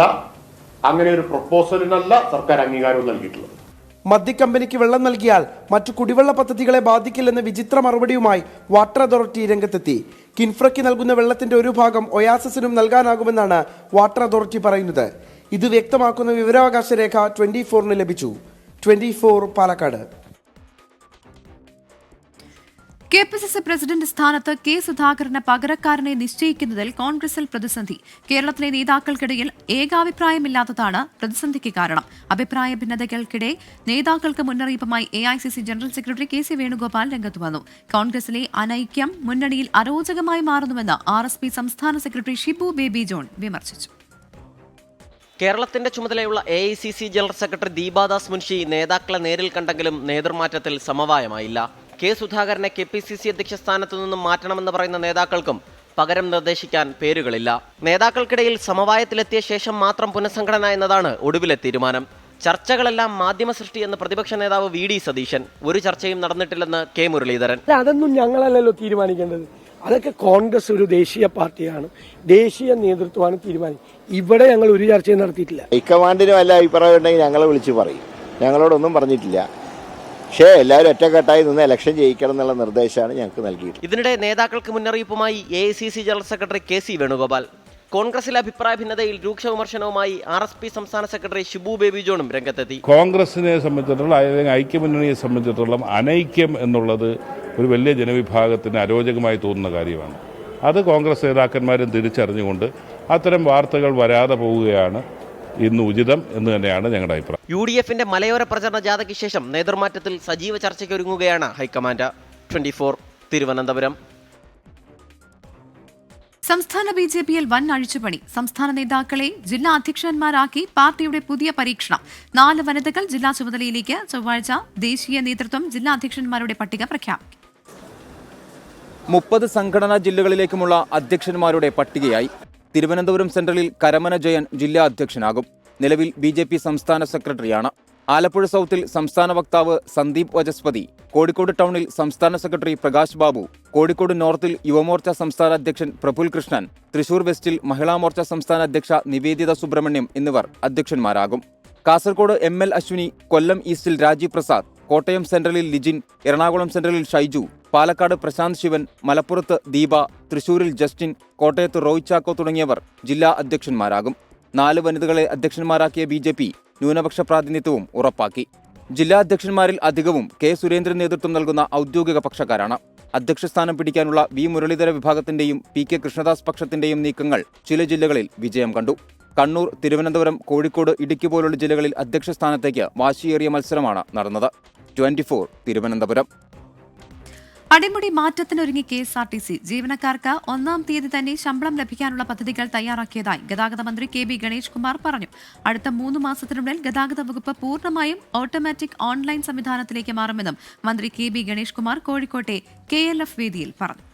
അങ്ങനെ ഒരു പ്രപ്പോസലിനല്ല സർക്കാർ അംഗീകാരം നൽകിയിട്ടുള്ളത്. മദ്യക്കമ്പനിക്ക് വെള്ളം നൽകിയാൽ മറ്റു കുടിവെള്ള പദ്ധതികളെ ബാധിക്കില്ലെന്ന വിചിത്ര മറുപടിയുമായി വാട്ടർ അതോറിറ്റി രംഗത്തെത്തി. കിൻഫ്രയ്ക്ക് നൽകുന്ന വെള്ളത്തിന്റെ ഒരു ഭാഗം ഒയാസിസിനും നൽകാനാകുമെന്നാണ് വാട്ടർ അതോറിറ്റി പറയുന്നത്. ഇത് വ്യക്തമാക്കുന്ന വിവരാവകാശ രേഖ 24 ലഭിച്ചു. 24 പാലക്കാട്. KPCC പ്രസിഡന്റ് സ്ഥാനത്ത് K. സുധാകരന് പകരക്കാരനെ നിശ്ചയിക്കുന്നതിൽ കോൺഗ്രസിൽ പ്രതിസന്ധി. കേരളത്തിലെ നേതാക്കൾക്കിടയിൽ ഏകാഭിപ്രായമില്ലാത്തതാണ് പ്രതിസന്ധിക്ക് കാരണം. അഭിപ്രായ ഭിന്നതകൾക്കിടെ നേതാക്കൾക്ക് മുന്നറിയിപ്പുമായി AICC general secretary KC Venugopal രംഗത്ത് വന്നു. കോൺഗ്രസിലെ അനൈക്യം മുന്നണിയിൽ അരോചകമായി മാറുന്നുവെന്ന് RSP സംസ്ഥാന സെക്രട്ടറി ഷിബു ബേബി ജോൺ വിമർശിച്ചു. കേരളത്തിന്റെ ചുമതലയുള്ള AICC general secretary Deepa Das Munshi നേതാക്കളെ നേരിൽ കണ്ടെങ്കിലും നേതൃമാറ്റത്തിൽ സമവായമായില്ല. K. സുധാകരനെ KPCC അധ്യക്ഷ സ്ഥാനത്തു നിന്നും മാറ്റണമെന്ന് പറയുന്ന നേതാക്കൾക്കും പകരം നിർദ്ദേശിക്കാൻ പേരുകളില്ല. നേതാക്കൾക്കിടയിൽ സമവായത്തിലെത്തിയ ശേഷം മാത്രം പുനഃസംഘടന എന്നതാണ് ഒടുവിലെ തീരുമാനം. ചർച്ചകളെല്ലാം മാധ്യമ സൃഷ്ടി എന്ന് പ്രതിപക്ഷ നേതാവ് വി.ഡി. സതീശൻ. ഒരു ചർച്ചയും നടന്നിട്ടില്ലെന്ന് K. മുരളീധരൻ. അതൊന്നും ഞങ്ങളല്ലല്ലോ തീരുമാനിക്കേണ്ടത്. അതൊക്കെ കോൺഗ്രസ് ഒരു ദേശീയ പാർട്ടിയാണ്, ദേശീയ നേതൃത്വമാണ് തീരുമാനിക്കുന്നത്. ഇവിടെ ഞങ്ങൾ ഒരു ചർച്ചയും നടത്തിയിട്ടില്ല. ഹൈക്കമാൻഡിന് വല്ല അഭിപ്രായം ഉണ്ടെങ്കിൽ ഞങ്ങളെ വിളിച്ച് പറയും. ഞങ്ങളോടൊന്നും പറഞ്ഞിട്ടില്ല. പക്ഷേ എല്ലാവരും ഒറ്റക്കെട്ടായി നിന്ന് ഇലക്ഷൻ ജയിക്കണം എന്നുള്ള നിർദ്ദേശമാണ് ഞങ്ങൾക്ക് നൽകിയിട്ടുള്ളത്. ഇതിനിടെ നേതാക്കൾക്ക് മുന്നറിയിപ്പുമായി AICC general secretary KC Venugopal. കോൺഗ്രസിലെ അഭിപ്രായ ഭിന്നതയിൽ രൂക്ഷ വിമർശനവുമായി RSP സംസ്ഥാന സെക്രട്ടറി ഷിബു ബേബി ജോണും രംഗത്തെത്തി. കോൺഗ്രസിനെ സംബന്ധിച്ചിടത്തോളം അല്ലെങ്കിൽ ഐക്യമുന്നണിയെ സംബന്ധിച്ചിടത്തോളം അനൈക്യം എന്നുള്ളത് ഒരു വലിയ ജനവിഭാഗത്തിന് അരോചകമായി തോന്നുന്ന കാര്യമാണ്. അത് കോൺഗ്രസ് നേതാക്കന്മാരും തിരിച്ചറിഞ്ഞുകൊണ്ട് അത്തരം വാർത്തകൾ വരാതെ പോവുകയാണ് ഇന്ന് ഉചിതം എന്ന് തന്നെയാണ് ഞങ്ങളുടെ അഭിപ്രായം. UDFന്റെ മലയോര പ്രചരണ ജാഥയ്ക്ക് ശേഷം നേതൃമാറ്റത്തിൽ സജീവ ചർച്ചയ്ക്കൊരുങ്ങുകയാണ് ഹൈക്കമാൻഡ്. 24 തിരുവനന്തപുരം. സംസ്ഥാന BJPയിൽ വൻ അഴിച്ചുപണി. സംസ്ഥാന നേതാക്കളെ ജില്ലാ അധ്യക്ഷന്മാരാക്കി പാർട്ടിയുടെ പുതിയ പരീക്ഷണം. 4 വനിതകൾ ജില്ലാ ചുമതലയിലേക്ക്. ചൊവ്വാഴ്ച ദേശീയ നേതൃത്വം ജില്ലാ അധ്യക്ഷന്മാരുടെ പട്ടിക പ്രഖ്യാപിക്കും. 30 സംഘടനാ ജില്ലകളിലേക്കുമുള്ള അധ്യക്ഷന്മാരുടെ പട്ടികയായി. തിരുവനന്തപുരം സെൻട്രലിൽ കരമന ജയൻ ജില്ലാ അധ്യക്ഷനാകും. നിലവിൽ BJP സംസ്ഥാന സെക്രട്ടറിയാണ്. ആലപ്പുഴ സൗത്തിൽ സംസ്ഥാന വക്താവ് സന്ദീപ് വചസ്പതി, കോഴിക്കോട് ടൗണിൽ സംസ്ഥാന സെക്രട്ടറി പ്രകാശ് ബാബു, കോഴിക്കോട് നോർത്തിൽ യുവമോർച്ച സംസ്ഥാന അധ്യക്ഷൻ പ്രഫുൽ കൃഷ്ണൻ, തൃശൂർ വെസ്റ്റിൽ മഹിളാമോർച്ച സംസ്ഥാന അധ്യക്ഷ നിവേദിത സുബ്രഹ്മണ്യം എന്നിവർ അധ്യക്ഷന്മാരാകും. കാസർഗോഡ് ML അശ്വിനി, കൊല്ലം ഈസ്റ്റിൽ രാജീവ് പ്രസാദ്, കോട്ടയം സെൻട്രലിൽ ലിജിൻ, എറണാകുളം സെൻട്രലിൽ ഷൈജു, പാലക്കാട് പ്രശാന്ത് ശിവൻ, മലപ്പുറത്ത് ദീപ, തൃശൂരിൽ ജസ്റ്റിൻ, കോട്ടയത്ത് റോയ് ചാക്കോ തുടങ്ങിയവർ ജില്ലാ അധ്യക്ഷന്മാരാകും. 4 വനിതകളെ അധ്യക്ഷന്മാരാക്കിയ BJP ന്യൂനപക്ഷ പ്രാതിനിധ്യവും ഉറപ്പാക്കി. ജില്ലാ അധ്യക്ഷന്മാരിൽ അധികവും K സുരേന്ദ്രൻ നേതൃത്വം നൽകുന്ന ഔദ്യോഗിക പക്ഷക്കാരാണ്. അധ്യക്ഷസ്ഥാനം പിടിക്കാനുള്ള V മുരളീധര വിഭാഗത്തിന്റെയും PK കൃഷ്ണദാസ് പക്ഷത്തിന്റെയും നീക്കങ്ങൾ ചില ജില്ലകളിൽ വിജയം കണ്ടു. കണ്ണൂർ, തിരുവനന്തപുരം, കോഴിക്കോട്, ഇടുക്കി പോലുള്ള ജില്ലകളിൽ അധ്യക്ഷ സ്ഥാനത്തേക്ക് വാശിയേറിയ മത്സരമാണ് നടന്നത്. 24 തിരുവനന്തപുരം. അടിമുടി മാറ്റത്തിനൊരുങ്ങി KSRTC. ജീവനക്കാർക്ക് 1-ാം തീയതി തന്നെ ശമ്പളം ലഭിക്കാനുള്ള പദ്ധതികൾ തയ്യാറാക്കിയതായി ഗതാഗത മന്ത്രി KB ഗണേഷ് കുമാർ പറഞ്ഞു. അടുത്ത 3 മാസത്തിനുള്ളിൽ ഗതാഗത വകുപ്പ് പൂർണ്ണമായും ഓട്ടോമാറ്റിക് ഓൺലൈൻ സംവിധാനത്തിലേക്ക് മാറുമെന്നും മന്ത്രി KB ഗണേഷ് കുമാർ കോഴിക്കോട്ടെ KLF വേദിയിൽ പറഞ്ഞു.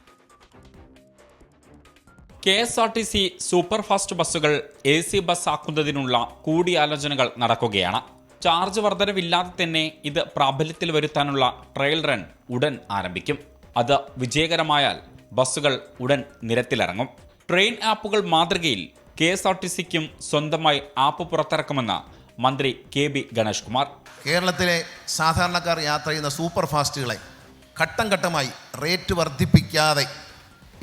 KSRTC സൂപ്പർ ഫാസ്റ്റ് ബസ്സുകൾ AC ബസ് ആക്കുന്നതിനുള്ള കൂടിയാലോചനകൾ നടക്കുകയാണ്. ചാർജ് വർധനവില്ലാതെ തന്നെ ഇത് പ്രാബല്യത്തിൽ വരുത്താനുള്ള ട്രയൽ റൺ ഉടൻ ആരംഭിക്കും. അത് വിജയകരമായാൽ ബസ്സുകൾ ഉടൻ നിരത്തിലിറങ്ങും. ട്രെയിൻ ആപ്പുകൾ മാതൃകയിൽ KSRTCക്കും സ്വന്തമായി ആപ്പ് പുറത്തിറക്കുമെന്ന് മന്ത്രി KB ഗണേഷ് കുമാർ. കേരളത്തിലെ സാധാരണക്കാർ യാത്ര ചെയ്യുന്ന സൂപ്പർ ഫാസ്റ്റുകളെ ഘട്ടം ഘട്ടമായി റേറ്റ് വർദ്ധിപ്പിക്കാതെ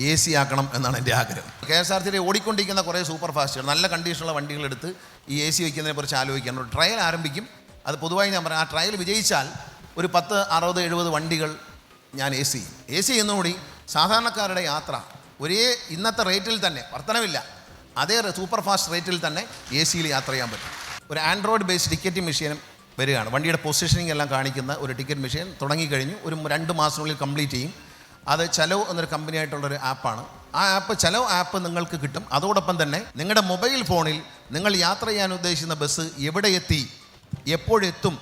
AC ആക്കണം എന്നാണ് എൻ്റെ ആഗ്രഹം. KSRTC ഓടിക്കൊണ്ടിരിക്കുന്ന കുറേ സൂപ്പർ ഫാസ്റ്റുകൾ നല്ല കണ്ടീഷനുള്ള വണ്ടികളെടുത്ത് ഈ AC വയ്ക്കുന്നതിനെ കുറിച്ച് ആലോചിക്കണം. ഒരു ട്രയൽ ആരംഭിക്കും. അത് പൊതുവായി ഞാൻ പറയാം, ആ ട്രയൽ വിജയിച്ചാൽ ഒരു 10, 60, 70 വണ്ടികൾ ഞാൻ AC എന്നുകൂടി സാധാരണക്കാരുടെ യാത്ര ഒരേ ഇന്നത്തെ റേറ്റിൽ തന്നെ വർധനവില്ല, അതേ സൂപ്പർ ഫാസ്റ്റ് റേറ്റിൽ തന്നെ AC യാത്ര ചെയ്യാൻ പറ്റും. ഒരു ആൻഡ്രോയിഡ് ബേസ്ഡ് ടിക്കറ്റ് മെഷീനും വരികയാണ്. വണ്ടിയുടെ പൊസിഷനിങ് എല്ലാം കാണിക്കുന്ന ഒരു ടിക്കറ്റ് മെഷീൻ തുടങ്ങിക്കഴിഞ്ഞു. ഒരു 2 മാസത്തിനുള്ളിൽ കംപ്ലീറ്റ് ചെയ്യും. അത് ചലവ് എന്നൊരു കമ്പനിയായിട്ടുള്ളൊരു ആപ്പാണ്. ആ ആപ്പ് ചലവ് ആപ്പ് നിങ്ങൾക്ക് കിട്ടും. അതോടൊപ്പം തന്നെ നിങ്ങളുടെ മൊബൈൽ ഫോണിൽ നിങ്ങൾ യാത്ര ചെയ്യാൻ ഉദ്ദേശിക്കുന്ന ബസ് എവിടെ എത്തി, എപ്പോഴെത്തും,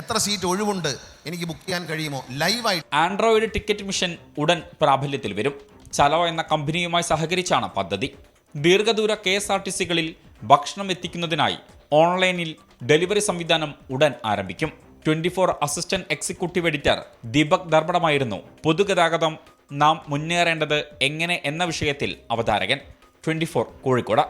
എത്ര സീറ്റ് ഒഴിവുണ്ട്, എനിക്ക് ബുക്ക് ചെയ്യാൻ കഴിയുമോ, ലൈവായി. ആൻഡ്രോയിഡ് ടിക്കറ്റ് മിഷൻ ഉടൻ പ്രാബല്യത്തിൽ വരും. ചലോ എന്ന കമ്പനിയുമായി സഹകരിച്ചാണ് പദ്ധതി. ദീർഘദൂര KSRTCകളിൽ ഭക്ഷണം എത്തിക്കുന്നതിനായി ഓൺലൈനിൽ ഡെലിവറി സംവിധാനം ഉടൻ ആരംഭിക്കും. 24 അസിസ്റ്റന്റ് എക്സിക്യൂട്ടീവ് എഡിറ്റർ ദീപക് ധർമ്മടമായിരുന്നു പൊതുഗതാഗതം നാം മുന്നേറേണ്ടത് എങ്ങനെ എന്ന വിഷയത്തിൽ അവതാരകൻ. 24 കോഴിക്കോട്.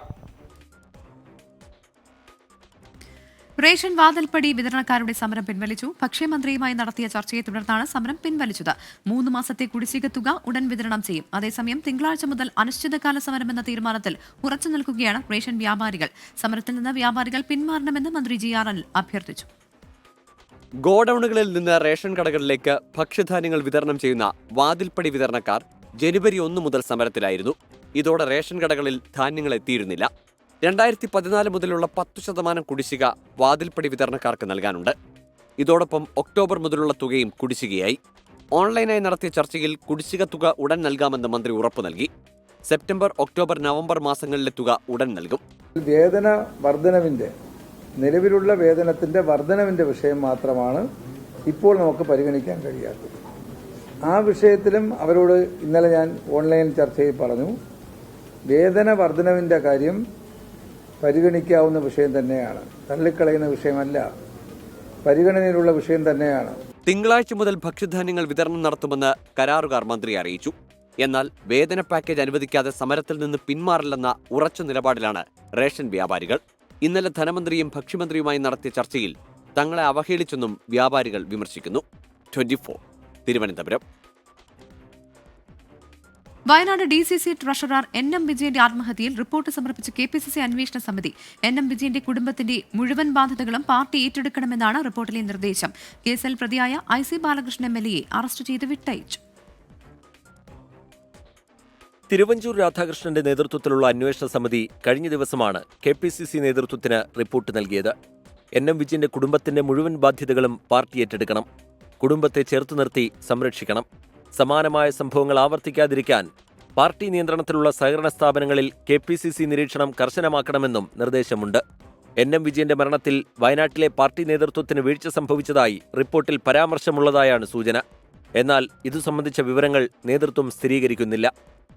റേഷൻ വാതിൽപ്പടി വിതരണക്കാരുടെ സമരം പിൻവലിച്ചു. ഭക്ഷ്യമന്ത്രിയുമായി നടത്തിയ ചർച്ചയെ തുടർന്നാണ് സമരം പിൻവലിച്ചത്. 3 മാസത്തെ കുടിശ്ശിക തുക ഉടൻ വിതരണം ചെയ്യും. അതേസമയം തിങ്കളാഴ്ച മുതൽ അനിശ്ചിതകാല സമരമെന്ന തീരുമാനത്തിൽ ഉറച്ചു നിൽക്കുകയാണ് റേഷൻ വ്യാപാരികൾ. സമരത്തിൽ നിന്ന് വ്യാപാരികൾ പിന്മാറണമെന്ന് മന്ത്രി GRL അഭ്യർത്ഥിച്ചു. ഗോഡൌണുകളിൽ നിന്ന് റേഷൻ കടകളിലേക്ക് ഭക്ഷ്യധാന്യങ്ങൾ വിതരണം ചെയ്യുന്ന വാതിൽപ്പടി വിതരണക്കാർ ജനുവരി 1 മുതൽ സമരത്തിലായിരുന്നു. ഇതോടെ റേഷൻ കടകളിൽ ധാന്യങ്ങൾ എത്തിയിരുന്നില്ല. 2014 മുതലുള്ള 10% കുടിശ്ശിക വാതിൽപ്പടി വിതരണക്കാർക്ക് നൽകാനുണ്ട്. ഇതോടൊപ്പം ഒക്ടോബർ മുതലുള്ള തുകയും കുടിശ്ശികയായി. ഓൺലൈനായി നടത്തിയ ചർച്ചയിൽ കുടിശ്ശിക തുക ഉടൻ നൽകാമെന്ന് മന്ത്രി ഉറപ്പു നൽകി. സെപ്റ്റംബർ, ഒക്ടോബർ, നവംബർ മാസങ്ങളിലെ തുക ഉടൻ നൽകും. വേതന വർധനവിന്റെ നിലവിലുള്ള വേതനത്തിന്റെ വർധനവിന്റെ വിഷയം മാത്രമാണ് ഇപ്പോൾ നമുക്ക് പരിഗണിക്കാൻ കഴിയാത്തത്. ആ വിഷയത്തിലും അവരോട് ഇന്നലെ ഞാൻ ഓൺലൈൻ ചർച്ചയിൽ പറഞ്ഞു, വേതന വർധനവിന്റെ കാര്യം പരിഗണിക്കാവുന്ന വിഷയം തന്നെയാണ്, തള്ളിക്കളയുന്ന വിഷയമല്ല, പരിഗണനയിലുള്ള വിഷയം തന്നെയാണ്. തിങ്കളാഴ്ച മുതൽ ഭക്ഷ്യധാന്യങ്ങൾ വിതരണം നടത്തുമെന്ന് കരാറുകാർ മന്ത്രി അറിയിച്ചു. എന്നാൽ വേതന പാക്കേജ് അനുവദിക്കാതെ സമരത്തിൽ നിന്ന് പിന്മാറില്ലെന്ന ഉറച്ച നിലപാടിലാണ് റേഷൻ വ്യാപാരികൾ. ഇന്നലെ ധനമന്ത്രിയും ഭക്ഷ്യമന്ത്രിയുമായി നടത്തിയ ചർച്ചയിൽ തങ്ങളെ അവഹേളിച്ചെന്നും വ്യാപാരികൾ വിമർശിക്കുന്നു. 24 Thiruvananthapuram. Wayanad DCC treasurer NM വിജയന്റെ ആത്മഹത്യയിൽ റിപ്പോർട്ട് സമർപ്പിച്ച KPCC അന്വേഷണ സമിതി NM വിജയന്റെ കുടുംബത്തിന്റെ മുഴുവൻ ബാധ്യതകളും പാർട്ടി ഏറ്റെടുക്കണമെന്നാണ് റിപ്പോർട്ടിലെ നിർദ്ദേശം. കേസിൽ പ്രതിയായ IC ബാലകൃഷ്ണൻ MLA അറസ്റ്റ് ചെയ്ത് വിട്ടയച്ചു. തിരുവഞ്ചൂർ രാധാകൃഷ്ണന്റെ നേതൃത്വത്തിലുള്ള അന്വേഷണ സമിതി കഴിഞ്ഞ ദിവസമാണ് KPCC നേതൃത്വത്തിന് റിപ്പോർട്ട് നൽകിയത്. NM വിജയന്റെ കുടുംബത്തിന്റെ മുഴുവൻ ബാധ്യതകളും പാർട്ടി ഏറ്റെടുക്കണം, കുടുംബത്തെ ചേർത്തു നിർത്തി സംരക്ഷിക്കണം, സമാനമായ സംഭവങ്ങൾ ആവർത്തിക്കാതിരിക്കാൻ പാർട്ടി നിയന്ത്രണത്തിലുള്ള സഹകരണ സ്ഥാപനങ്ങളിൽ KPCC നിരീക്ഷണം കർശനമാക്കണമെന്നും നിർദ്ദേശമുണ്ട്. NM വിജയന്റെ മരണത്തിൽ വയനാട്ടിലെ പാർട്ടി നേതൃത്വത്തിന് വീഴ്ച സംഭവിച്ചതായി റിപ്പോർട്ടിൽ പരാമർശമുള്ളതായാണ് സൂചന. എന്നാൽ ഇതു സംബന്ധിച്ച വിവരങ്ങൾ നേതൃത്വം സ്ഥിരീകരിക്കുന്നില്ല.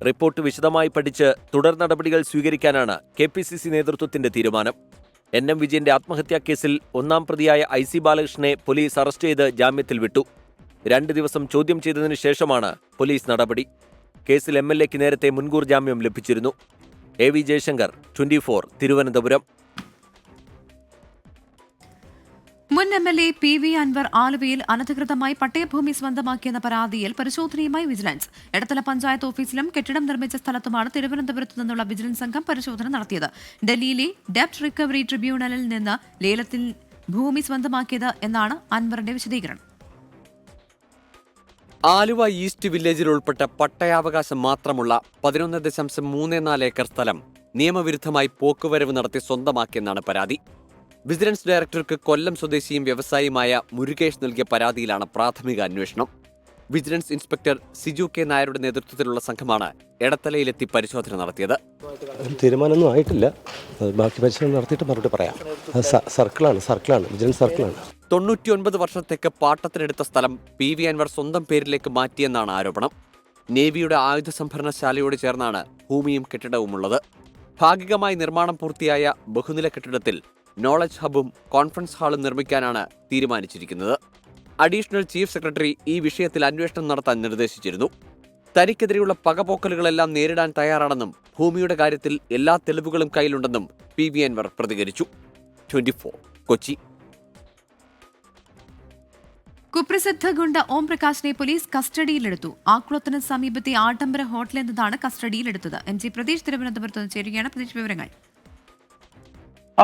റിപ്പോർട്ട് വിശദമായി പഠിച്ച് തുടർ നടപടികൾ സ്വീകരിക്കാനാണ് KPCC നേതൃത്വത്തിന്റെ തീരുമാനം. NM വിജയന്റെ ആത്മഹത്യാ കേസിൽ ഒന്നാം പ്രതിയായ IC ബാലകൃഷ്ണനെ പോലീസ് അറസ്റ്റ് ചെയ്ത് ജാമ്യത്തിൽ വിട്ടു. 2 ദിവസം ചോദ്യം ചെയ്തതിനു ശേഷമാണ് പോലീസ് നടപടി. കേസിൽ MLAക്ക് നേരത്തെ മുൻകൂർ ജാമ്യം ലഭിച്ചിരുന്നു. AV ജയശങ്കർ, 24 തിരുവനന്തപുരം. മുൻ MLA PV അൻവർ ആലുവയിൽ അനധികൃതമായി പട്ടയഭൂമി സ്വന്തമാക്കിയെന്ന പരാതിയിൽ പരിശോധനയുമായി വിജിലൻസ്. എടത്തല പഞ്ചായത്ത് ഓഫീസിലും കെട്ടിടം നിർമ്മിച്ച സ്ഥലത്തുമാണ് തിരുവനന്തപുരത്തു നിന്നുള്ള വിജിലൻസ് സംഘം പരിശോധന നടത്തിയത്. ഡൽഹിയിലെ ഡെപ്റ്റ് റിക്കവറി ട്രിബ്യൂണലിൽ നിന്ന് ലേലത്തിൽ ഭൂമി സ്വന്തമാക്കിയത് എന്നാണ് അൻവറിന്റെ വിശദീകരണം. ആലുവ ഈസ്റ്റ് വില്ലേജിൽ ഉൾപ്പെട്ട പട്ടയാവകാശം മാത്രമുള്ള 11.34 ഏക്കർ സ്ഥലം നിയമവിരുദ്ധമായി പോക്കുവരവ് നടത്തി സ്വന്തമാക്കിയെന്നാണ് പരാതി. വിജിലൻസ് ഡയറക്ടർക്ക് കൊല്ലം സ്വദേശിയും വ്യവസായിയുമായ മുരുകേഷ് നൽകിയ പരാതിയിലാണ് പ്രാഥമിക അന്വേഷണം. വിജിലൻസ് ഇൻസ്പെക്ടർ സിജു കെ നായരുടെ നേതൃത്വത്തിലുള്ള സംഘമാണ് എടത്തലയിലെത്തി പരിശോധന നടത്തിയത്. തീരുമാനമൊന്നും ആയിട്ടില്ല, ബാക്കി പരിശോധന നടത്തിയിട്ട് മറുപടി പറയാം. സർക്കിളാണ് വിജിലൻസ് സർക്കിളാണ്. 99 വർഷത്തേക്ക് പാട്ടത്തിനെടുത്ത സ്ഥലം PV അൻവർ സ്വന്തം പേരിലേക്ക് മാറ്റിയെന്നാണ് ആരോപണം. നേവിയുടെ ആയുധ സംഭരണശാലയോട് ചേർന്നാണ് ഭൂമിയും കെട്ടിടവുമുള്ളത്. ഭാഗികമായി നിർമ്മാണം പൂർത്തിയായ ബഹുനില കെട്ടിടത്തിൽ നോളജ് ഹബും കോൺഫറൻസ് ഹാളും നിർമ്മിക്കാനാണ് തീരുമാനിച്ചിരിക്കുന്നത്. അഡീഷണൽ ചീഫ് സെക്രട്ടറി ഈ വിഷയത്തിൽ അന്വേഷണം നടത്താൻ നിർദ്ദേശിച്ചിരുന്നു. തനിക്കെതിരെയുള്ള പകപോക്കലുകളെല്ലാം നേരിടാൻ തയ്യാറാണെന്നും ഭൂമിയുടെ കാര്യത്തിൽ എല്ലാ തെളിവുകളും കയ്യിലുണ്ടെന്നും PV അൻവർ പ്രതികരിച്ചു. 24 കൊച്ചി. കുപ്രസിദ്ധ ഗുണ്ട ഓം പ്രകാശിനെ പോലീസ് കസ്റ്റഡിയിലെടുത്തു. ആക്കുളത്തിന് സമീപത്തെ ആഡംബര ഹോട്ടലിൽ നിന്നാണ് കസ്റ്റഡിയിലെടുത്തത്. MG പ്രതീഷ് തിരുവനന്തപുരത്ത് നിന്ന് ചേരുകയാണ്. പ്രതീഷ്, വിവരങ്ങൾ.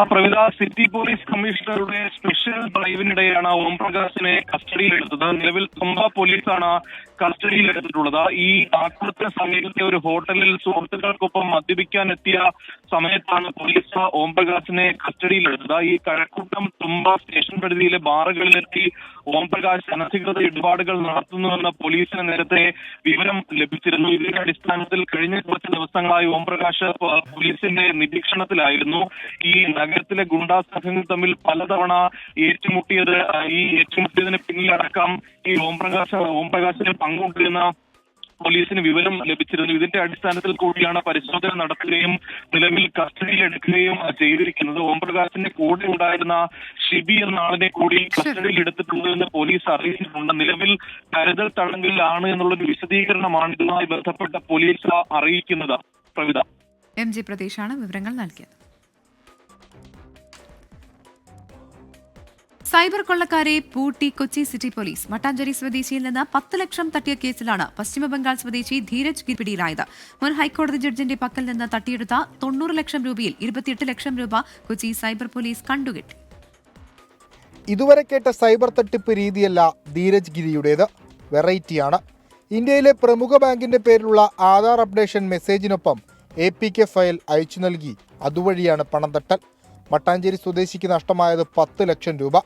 പ്രവിധ സിറ്റി പോലീസ് കമ്മീഷണറുടെ സ്പെഷ്യൽ ഡ്രൈവിനിടെയാണ് ഓം പ്രകാശിനെ കസ്റ്റഡിയിലെടുത്തത്. നിലവിൽ തുമ്പ പോലീസാണ് കസ്റ്റഡിയിലെടുത്തിട്ടുള്ളത്. ഈ ആക്കുളത്തിന് സമീപത്തെ ഒരു ഹോട്ടലിൽ സുഹൃത്തുക്കൾക്കൊപ്പം മദ്യപിക്കാൻ എത്തിയ സമയത്താണ് പോലീസ് ഓം പ്രകാശിനെ കസ്റ്റഡിയിലെടുത്തത്. ഈ കഴക്കൂട്ടം തുമ്പ സ്റ്റേഷൻ പരിധിയിലെ ബാറുകളിലെത്തി ഓം പ്രകാശ് അനധികൃത ഇടപാടുകൾ നടത്തുന്നുവെന്ന് പോലീസിന് നേരത്തെ വിവരം ലഭിച്ചിരുന്നു. ഇതിന്റെ അടിസ്ഥാനത്തിൽ കഴിഞ്ഞ കുറച്ച് ദിവസങ്ങളായി ഓം പ്രകാശ് പോലീസിന്റെ നിരീക്ഷണത്തിലായിരുന്നു. ഈ നഗരത്തിലെ ഗുണ്ടാ സംഘങ്ങൾ തമ്മിൽ പലതവണ ഏറ്റുമുട്ടിയതിന് പിന്നിലടക്കം ഈ ഓം പ്രകാശിന് പങ്കുണ്ടെന്ന പോലീസിന് വിവരം ലഭിച്ചിരുന്നു. ഇതിന്റെ അടിസ്ഥാനത്തിൽ കൂടിയാണ് പരിശോധന നടത്തുകയും നിലവിൽ കസ്റ്റഡിയിലെടുക്കുകയും ചെയ്തിരിക്കുന്നത്. ഓം പ്രകാശിന്റെ കൂടെ ഉണ്ടായിരുന്ന ഷിബി എന്ന ആളിനെ കൂടി കസ്റ്റഡിയിൽ എടുത്തിട്ടുണ്ട് എന്ന് പോലീസ് അറിയിച്ചിട്ടുണ്ട്. നിലവിൽ കരുതൽ തടങ്കലിലാണ് എന്നുള്ളൊരു വിശദീകരണമാണ് ഇതുമായി ബന്ധപ്പെട്ട പോലീസ് അറിയിക്കുന്നത്. പ്രവിധ. MG പ്രതീഷാണ് വിവരങ്ങൾ നൽകിയത്. സൈബർ കൊള്ളക്കാരെ പൂട്ടി കൊച്ചി സിറ്റി പോലീസ്. മട്ടാഞ്ചേരി സ്വദേശിയിൽ നിന്ന് 10 ലക്ഷം തട്ടിയ കേസിലാണ് പശ്ചിമബംഗാൾ സ്വദേശി ധീരജ് പിടിയിലായത്. മുൻ ഹൈക്കോടതി ജഡ്ജിന്റെ പക്കൽ നിന്ന് തട്ടിയെടുത്ത 90 ലക്ഷം രൂപയിൽ 28 ലക്ഷം രൂപ കൊച്ചി സൈബർ പോലീസ് കണ്ടുകെട്ടി. ഇതുവരെ കേട്ട സൈബർ തട്ടിപ്പ് രീതിയല്ല ധീരജ് ഗിരിയുടേത്, വെറൈറ്റിയാണ്. ഇന്ത്യയിലെ പ്രമുഖ ബാങ്കിന്റെ പേരിലുള്ള ആധാർ അപ്ഡേഷൻ മെസ്സേജിനൊപ്പം APK ഫയൽ അയച്ചു നൽകി അതുവഴിയാണ് പണം തട്ടൽ. മട്ടാഞ്ചേരി സ്വദേശിക്ക് നഷ്ടമായത് 10 ലക്ഷം രൂപ.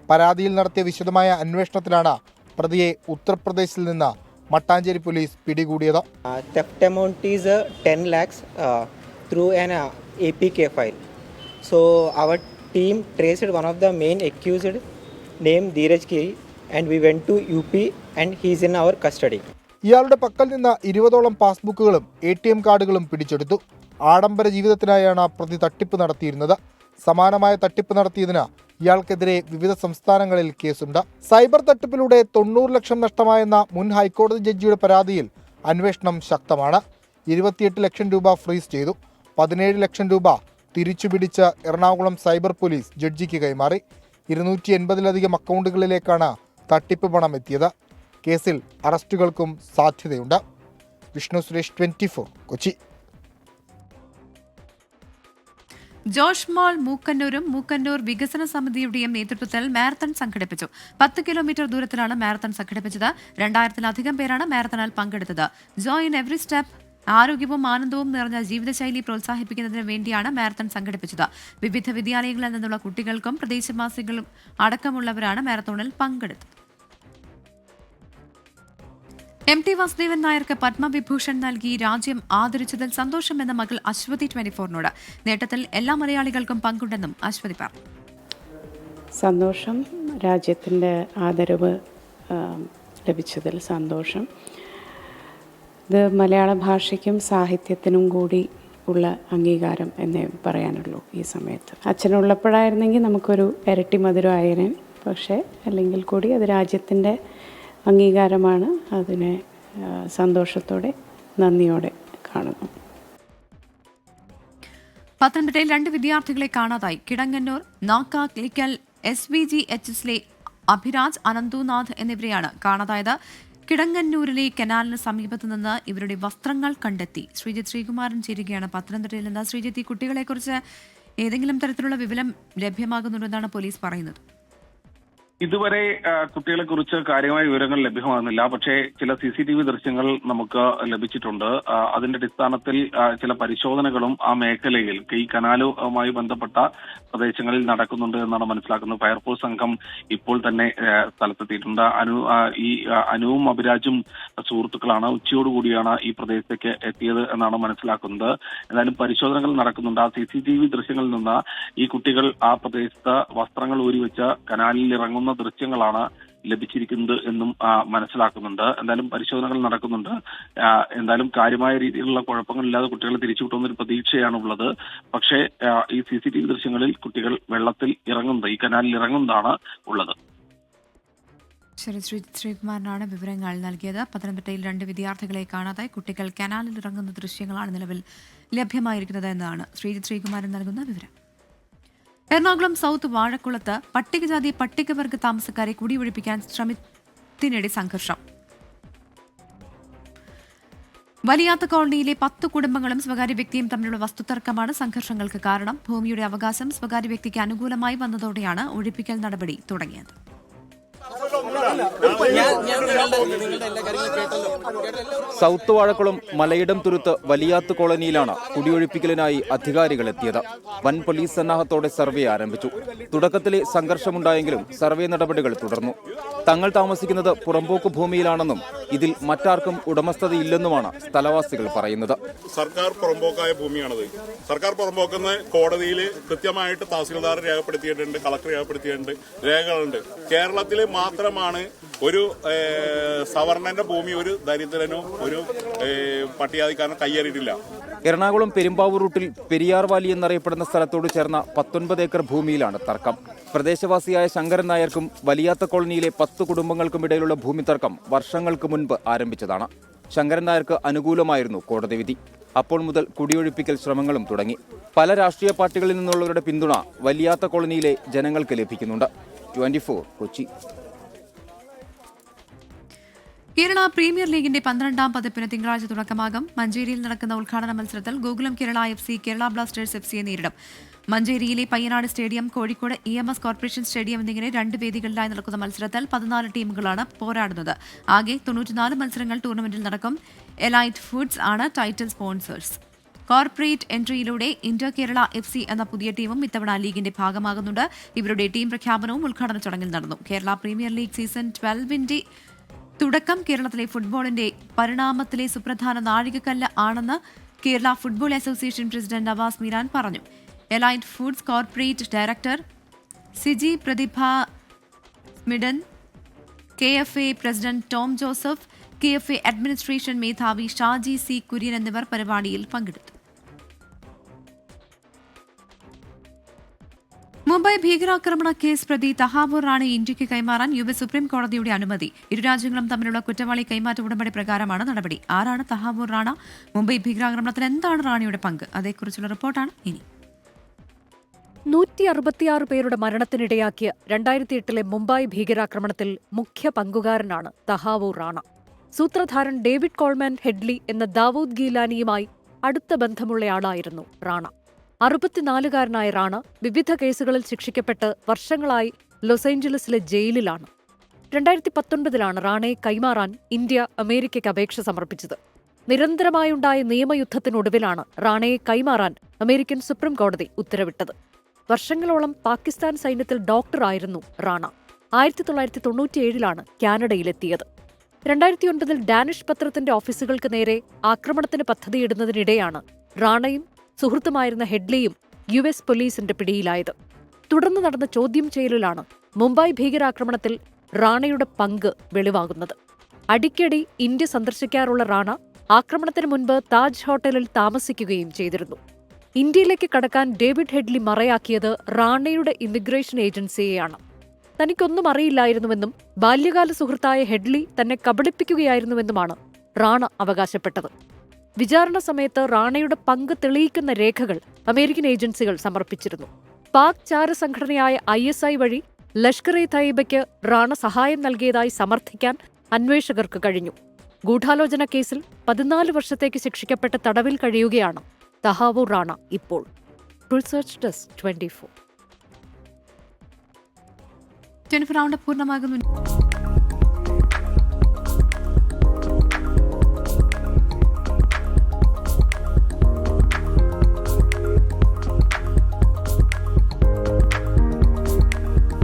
പരാതിയിൽ നടത്തിയ വിശദമായ അന്വേഷണത്തിലാണ് പ്രതിയെ ഉത്തർപ്രദേശിൽ നിന്ന് മട്ടാഞ്ചേരി പോലീസ് പിടികൂടിയത്. Theft amount is 10 lakhs through an APK file. So our team traced one of the main accused named Dheeraj Giri and we went to UP and he is in our custody. ഇയാളുടെ പക്കൽ നിന്ന് 20ഓളം പാസ്ബുക്കുകളും ATM കാർഡുകളും പിടിച്ചെടുത്തു. ആഡംബര ജീവിതത്തിനായാണ് പ്രതി തട്ടിപ്പ് നടത്തിയിരുന്നത്. സമാനമായ തട്ടിപ്പ് നടത്തിയതിന് ഇയാൾക്കെതിരെ വിവിധ സംസ്ഥാനങ്ങളിൽ കേസുണ്ട്. സൈബർ തട്ടിപ്പിലൂടെ 90 ലക്ഷം നഷ്ടമായെന്ന മുൻ ഹൈക്കോടതി ജഡ്ജിയുടെ പരാതിയിൽ അന്വേഷണം ശക്തമാണ്. 28 ലക്ഷം രൂപ ഫ്രീസ് ചെയ്തു. 17 ലക്ഷം രൂപ തിരിച്ചുപിടിച്ച് എറണാകുളം സൈബർ പോലീസ് ജഡ്ജിക്ക് കൈമാറി. 280ലധികം അക്കൗണ്ടുകളിലേക്കാണ് തട്ടിപ്പ് പണം എത്തിയത്. കേസിൽ അറസ്റ്റുകൾക്കും സാധ്യതയുണ്ട്. വിഷ്ണു സുരേഷ്, 24 കൊച്ചി. ജോഷ് മാൾ മൂക്കന്നൂരും മൂക്കന്നൂർ വികസന സമിതിയുടെയും നേതൃത്വത്തിൽ മാരത്തൺ സംഘടിപ്പിച്ചു. 10 കിലോമീറ്റർ ദൂരത്തിലാണ് മാരത്തൺ സംഘടിപ്പിച്ചത്. 2000-ലധികം പേരാണ് മാരത്തണിൽ പങ്കെടുത്തത്. ജോയ് ഇൻ എവറി സ്റ്റെപ്പ്, ആരോഗ്യവും ആനന്ദവും നിറഞ്ഞ ജീവിതശൈലി പ്രോത്സാഹിപ്പിക്കുന്നതിന് വേണ്ടിയാണ് മാരത്തൺ സംഘടിപ്പിച്ചത്. വിവിധ വിദ്യാലയങ്ങളിൽ നിന്നുള്ള കുട്ടികൾക്കും പ്രദേശവാസികളും അടക്കമുള്ളവരാണ് മാരത്തോണിൽ പങ്കെടുത്തത്. MT വാസുദേവൻ നായർക്ക് പത്മവിഭൂഷൺ നൽകി രാജ്യം ആദരിച്ചതിൽ സന്തോഷമെന്ന മകൾ അശ്വതി 24-നോട്. നേട്ടത്തിൽ എല്ലാ മലയാളികൾക്കും പങ്കുണ്ടെന്നും അശ്വതി പറഞ്ഞു. സന്തോഷം, രാജ്യത്തിൻ്റെ ആദരവ് ലഭിച്ചതിൽ സന്തോഷം. ഇത് മലയാള ഭാഷയ്ക്കും സാഹിത്യത്തിനും കൂടി ഉള്ള അംഗീകാരം എന്നേ പറയാനുള്ളൂ ഈ സമയത്ത്. അച്ഛനുള്ളപ്പോഴായിരുന്നെങ്കിൽ നമുക്കൊരു ഇരട്ടി മധുരമായേനെ. പക്ഷേ അല്ലെങ്കിൽ കൂടി അത് രാജ്യത്തിൻ്റെ അംഗീകാരമാണ്. അതിനെ സന്തോഷത്തോടെ നന്ദിയോടെ കാണുന്നു. പത്തനംതിട്ടയിൽ 2 വിദ്യാർത്ഥികളെ കാണാതായി. കിടങ്ങന്നൂർ നാക്കാക്ലിക്കൽ SVGHSലെ അഭിരാജ്, അനന്തുനാഥ് എന്നിവരെയാണ് കാണാതായത്. കിടങ്ങന്നൂരിലെ കനാലിന് സമീപത്തു നിന്ന് ഇവരുടെ വസ്ത്രങ്ങൾ കണ്ടെത്തി. ശ്രീജിത്ത് ശ്രീകുമാരൻ ചേരുകയാണ് പത്തനംതിട്ടയിൽ നിന്ന്. ശ്രീജിത്ത്, ഈ കുട്ടികളെക്കുറിച്ച് ഏതെങ്കിലും തരത്തിലുള്ള വിവരം ലഭ്യമാകുന്നുണ്ടെന്നാണ് പോലീസ് പറയുന്നത്? ഇതുവരെ കുട്ടികളെ കുറിച്ച് കാര്യമായ വിവരങ്ങൾ ലഭ്യമാകുന്നില്ല. പക്ഷേ ചില CCTV ദൃശ്യങ്ങൾ നമുക്ക് ലഭിച്ചിട്ടുണ്ട്. അതിന്റെ അടിസ്ഥാനത്തിൽ ചില പരിശോധനകളും ആ മേഖലയിൽ ഈ കനാലുമായി ബന്ധപ്പെട്ട പ്രദേശങ്ങളിൽ നടക്കുന്നുണ്ട് എന്നാണ് മനസ്സിലാക്കുന്നത്. ഫയർഫോഴ്സ് സംഘം ഇപ്പോൾ തന്നെ സ്ഥലത്തെത്തിയിട്ടുണ്ട്. അനുവും അഭിരാജും സുഹൃത്തുക്കളാണ്. ഉച്ചയോടുകൂടിയാണ് ഈ പ്രദേശത്തേക്ക് എത്തിയത് എന്നാണ് മനസ്സിലാക്കുന്നത്. എന്നാലും പരിശോധനകൾ നടക്കുന്നുണ്ട്. ആ CCTV ദൃശ്യങ്ങളിൽ നിന്ന് ഈ കുട്ടികൾ ആ പ്രദേശത്ത് വസ്ത്രങ്ങൾ ഊരിവെച്ച് കനാലിൽ ഇറങ്ങുന്ന ദൃശ്യങ്ങളാണ് ലഭിച്ചിരിക്കുന്നത് എന്നും മനസ്സിലാക്കുന്നുണ്ട്. എന്തായാലും പരിശോധനകൾ നടക്കുന്നുണ്ട്. എന്തായാലും കാര്യമായ രീതിയിലുള്ള കുഴപ്പങ്ങളില്ലാതെ കുട്ടികളെ തിരിച്ചുവിട്ടുന്നൊരു പ്രതീക്ഷയാണ് ഉള്ളത്. പക്ഷേ ഈ CCTV ദൃശ്യങ്ങളിൽ കുട്ടികൾ വെള്ളത്തിൽ ഇറങ്ങുന്നത്, ഈ കനാലിൽ ഇറങ്ങുന്നതാണ് ഉള്ളത്. ശരി, ശ്രീകുമാരനാണ് വിവരങ്ങൾ നൽകിയത്. പത്തനംതിട്ടയിൽ 2 വിദ്യാർത്ഥികളെ കാണാതായി. കുട്ടികൾ കനാലിൽ ഇറങ്ങുന്ന ദൃശ്യങ്ങളാണ് നിലവിൽ ലഭ്യമായിരിക്കുന്നത് എന്നാണ് ശ്രീകുമാരൻ നൽകുന്ന വിവരം. എറണാകുളം സൗത്ത് വാഴക്കുളത്ത് പട്ടികജാതി പട്ടികവർഗ താമസക്കാരെ കുടിയൊഴിപ്പിക്കാൻ ശ്രമത്തിനിടെ സംഘർഷം. വലിയാത്ത കോളനിയിലെ 10 കുടുംബങ്ങളും സ്വകാര്യ വ്യക്തിയും തമ്മിലുള്ള വസ്തുതർക്കമാണ് സംഘർഷങ്ങൾക്ക് കാരണം. ഭൂമിയുടെ അവകാശം സ്വകാര്യ വ്യക്തിക്ക് അനുകൂലമായി വന്നതോടെയാണ് ഒഴിപ്പിക്കൽ നടപടി തുടങ്ങിയത്. സൗത്ത് വാഴക്കുളം മലയിടം തുരുത്ത് വലിയാത്ത് കോളനിയിലാണ് കുടിയൊഴിപ്പിക്കലിനായി അധികാരികൾ എത്തിയത്. വൻ പോലീസ് സന്നാഹത്തോടെ സർവേ ആരംഭിച്ചു. തുടക്കത്തിലെ സംഘർഷമുണ്ടായെങ്കിലും സർവേ നടപടികൾ തുടർന്നു. തങ്ങൾ താമസിക്കുന്നത് പുറമ്പോക്ക് ഭൂമിയിലാണെന്നും ഇതിൽ മറ്റാർക്കും ഉടമസ്ഥതയില്ലെന്നുമാണ് സ്ഥലവാസികൾ പറയുന്നത്. സർക്കാർ പുറമ്പോക്കായ ഭൂമിയാണത്. സർക്കാർ പുറമ്പോക്കെന്ന് കോടതിയിൽ കൃത്യമായിട്ട് തഹസിൽദാർ രേഖപ്പെടുത്തിയിട്ടുണ്ട്, കളക്ടർ രേഖപ്പെടുത്തിയിട്ടുണ്ട്, രേഖകളുണ്ട്. കേരളത്തിൽ മാത്രമാണ് ഒരു സവർണന്റെ ഭൂമി ഒരു ദരിദ്രനോ ഒരു പട്ടികജാതിക്കാരനോ കയ്യേറിയിട്ടില്ല. എറണാകുളം പെരുമ്പാവൂർ റൂട്ടിൽ പെരിയാർ വാലി എന്നറിയപ്പെടുന്ന സ്ഥലത്തോട് ചേർന്ന 19 ഏക്കർ ഭൂമിയിലാണ് തർക്കം. പ്രദേശവാസിയായ ശങ്കരൻ നായർക്കും വലിയാത്ത കോളനിയിലെ 10 കുടുംബങ്ങൾക്കും ഇടയിലുള്ള ഭൂമി തർക്കം വർഷങ്ങൾക്ക് മുൻപ് ആരംഭിച്ചതാണ്. ശങ്കരൻ നായർക്ക് അനുകൂലമായിരുന്നു കോടതി വിധി. അപ്പോൾ മുതൽ കുടിയൊഴിപ്പിക്കൽ ശ്രമങ്ങളും തുടങ്ങി. പല രാഷ്ട്രീയ പാർട്ടികളിൽ നിന്നുള്ളവരുടെ പിന്തുണ വലിയാത്ത കോളനിയിലെ ജനങ്ങൾക്ക് ലഭിക്കുന്നുണ്ട്. 24 കൊച്ചി. കേരള പ്രീമിയർ ലീഗിന്റെ 12ാം പതിപ്പിന് തിങ്കളാഴ്ച തുടക്കമാകും. മഞ്ചേരിയിൽ നടക്കുന്ന ഉദ്ഘാടന മത്സരത്തിൽ ഗോകുലം കേരള FC കേരള ബ്ലാസ്റ്റേഴ്സ് FCയെ നേരിടും. മഞ്ചേരിയിലെ Payyanad stadium, Kozhikode EMS corporation stadium എന്നിങ്ങനെ 2 വേദികളിലായി നടക്കുന്ന മത്സരത്തിൽ 14 ടീമുകളാണ് പോരാടുന്നത്. ആകെ 94 മത്സരങ്ങൾ ടൂർണമെന്റിൽ നടക്കും. എലൈറ്റ് ഫുഡ്സ് ആണ് ടൈറ്റിൽ സ്പോൺസേഴ്സ്. കോർപ്പറേറ്റ് എൻട്രിയിലൂടെ ഇന്റർ കേരള FC എന്ന പുതിയ ടീമും ഇത്തവണ ലീഗിന്റെ ഭാഗമാകുന്നുണ്ട്. ഇവരുടെ ടീം പ്രഖ്യാപനവും ഉദ്ഘാടന ചടങ്ങിൽ നടന്നു. കേരള പ്രീമിയർ ലീഗ് സീസൺ 12ന്റെ തുടക്കം കേരളത്തിലെ ഫുട്ബോളിന്റെ പരിണാമത്തിലെ സുപ്രധാന നാഴികക്കല്ല് ആണെന്ന് Kerala football association president Navas Meeran പറഞ്ഞു. Elite foods corporate director Siji Prathibha സ്മിഡൻ, KFA president Tom Joseph, KFA administration മേധാവി ഷാജി C കുര്യൻ എന്നിവർ പരിപാടിയിൽ പങ്കെടുത്തു. മുംബൈ ഭീകരാക്രമണ കേസ് പ്രതി തഹാവൂർ റാണയെ ഇന്ത്യക്ക് കൈമാറാൻ US സുപ്രീം കോടതിയുടെ അനുമതി. ഇരു രാജ്യങ്ങളും തമ്മിലുള്ള കുറ്റവാളി കൈമാറ്റ ഉടമ്പടി പ്രകാരമാണ് നടപടി. ആരാണ് തഹാവൂർ റാണ? മുംബൈ ഭീകരാക്രമണത്തിൽ എന്താണ് റാണയുടെ പങ്ക്? അതേക്കുറിച്ചുള്ള റിപ്പോർട്ടാണ് ഇനി. 166 പേരുടെ മരണത്തിനിടയാക്കിയ 2008 മുംബൈ ഭീകരാക്രമണത്തിൽ മുഖ്യ പങ്കുകാരനാണ് തഹാവൂർ റാണ. സൂത്രധാരൻ ഡേവിഡ് കോൾമാൻ ഹെഡ്ലി എന്ന ദാവൂദ് ഗീലാനിയുമായി അടുത്ത ബന്ധമുള്ളയാളായിരുന്നു റാണ. 64-കാരനായ റാണ വിവിധ കേസുകളിൽ ശിക്ഷിക്കപ്പെട്ട് വർഷങ്ങളായി ലോസ് ഏഞ്ചലസിലെ ജയിലിലാണ്. 2019 റാണയെ കൈമാറാൻ ഇന്ത്യ അമേരിക്കയ്ക്ക് അപേക്ഷ സമർപ്പിച്ചത്. നിരന്തരമായുണ്ടായ നിയമയുദ്ധത്തിനൊടുവിലാണ് റാണയെ കൈമാറാൻ അമേരിക്കൻ സുപ്രീം കോടതി ഉത്തരവിട്ടത്. വർഷങ്ങളോളം പാകിസ്ഥാൻ സൈന്യത്തിൽ ഡോക്ടറായിരുന്നു റാണ. 1997 കാനഡയിലെത്തിയത്. 2009 ഡാനിഷ് പത്രത്തിന്റെ ഓഫീസുകൾക്ക് നേരെ ആക്രമണത്തിന് പദ്ധതിയിടുന്നതിനിടെയാണ് റാണയും സുഹൃത്തുമായിരുന്ന ഹെഡ്ലിയും US പോലീസിന്റെ പിടിയിലായത്. തുടർന്ന് നടന്ന ചോദ്യം ചെയ്യലിലാണ് മുംബൈ ഭീകരാക്രമണത്തിൽ റാണയുടെ പങ്ക് വെളിവാകുന്നത്. അടിക്കടി ഇന്ത്യ സന്ദർശിക്കാറുള്ള റാണ ആക്രമണത്തിന് മുൻപ് താജ് ഹോട്ടലിൽ താമസിക്കുകയും ചെയ്തിരുന്നു. ഇന്ത്യയിലേക്ക് കടക്കാൻ ഡേവിഡ് ഹെഡ്ലി മറയാക്കിയത് റാണയുടെ ഇമിഗ്രേഷൻ ഏജൻസിയെയാണ്. തനിക്കൊന്നും അറിയില്ലായിരുന്നുവെന്നും ബാല്യകാല സുഹൃത്തായ ഹെഡ്ലി തന്നെ കബളിപ്പിക്കുകയായിരുന്നുവെന്നുമാണ് റാണ അവകാശപ്പെട്ടത്. വിചാരണ സമയത്ത് റാണയുടെ പങ്ക് തെളിയിക്കുന്ന രേഖകൾ അമേരിക്കൻ ഏജൻസികൾ സമർപ്പിച്ചിരുന്നു. പാക് ചാരസംഘടനയായ ISI വഴി ലഷ്കർ-ഇ-തയ്യബയ്ക്ക് റാണ സഹായം നൽകിയതായി സമർത്ഥിക്കാൻ അന്വേഷകർക്ക് കഴിഞ്ഞു. ഗൂഢാലോചന കേസിൽ 14 വർഷത്തേക്ക് ശിക്ഷിക്കപ്പെട്ട് തടവിൽ കഴിയുകയാണ് തഹാവൂർ റാണ ഇപ്പോൾ. Research desk 24. റൗണ്ട് പൂർണ്ണമാകുന്നു.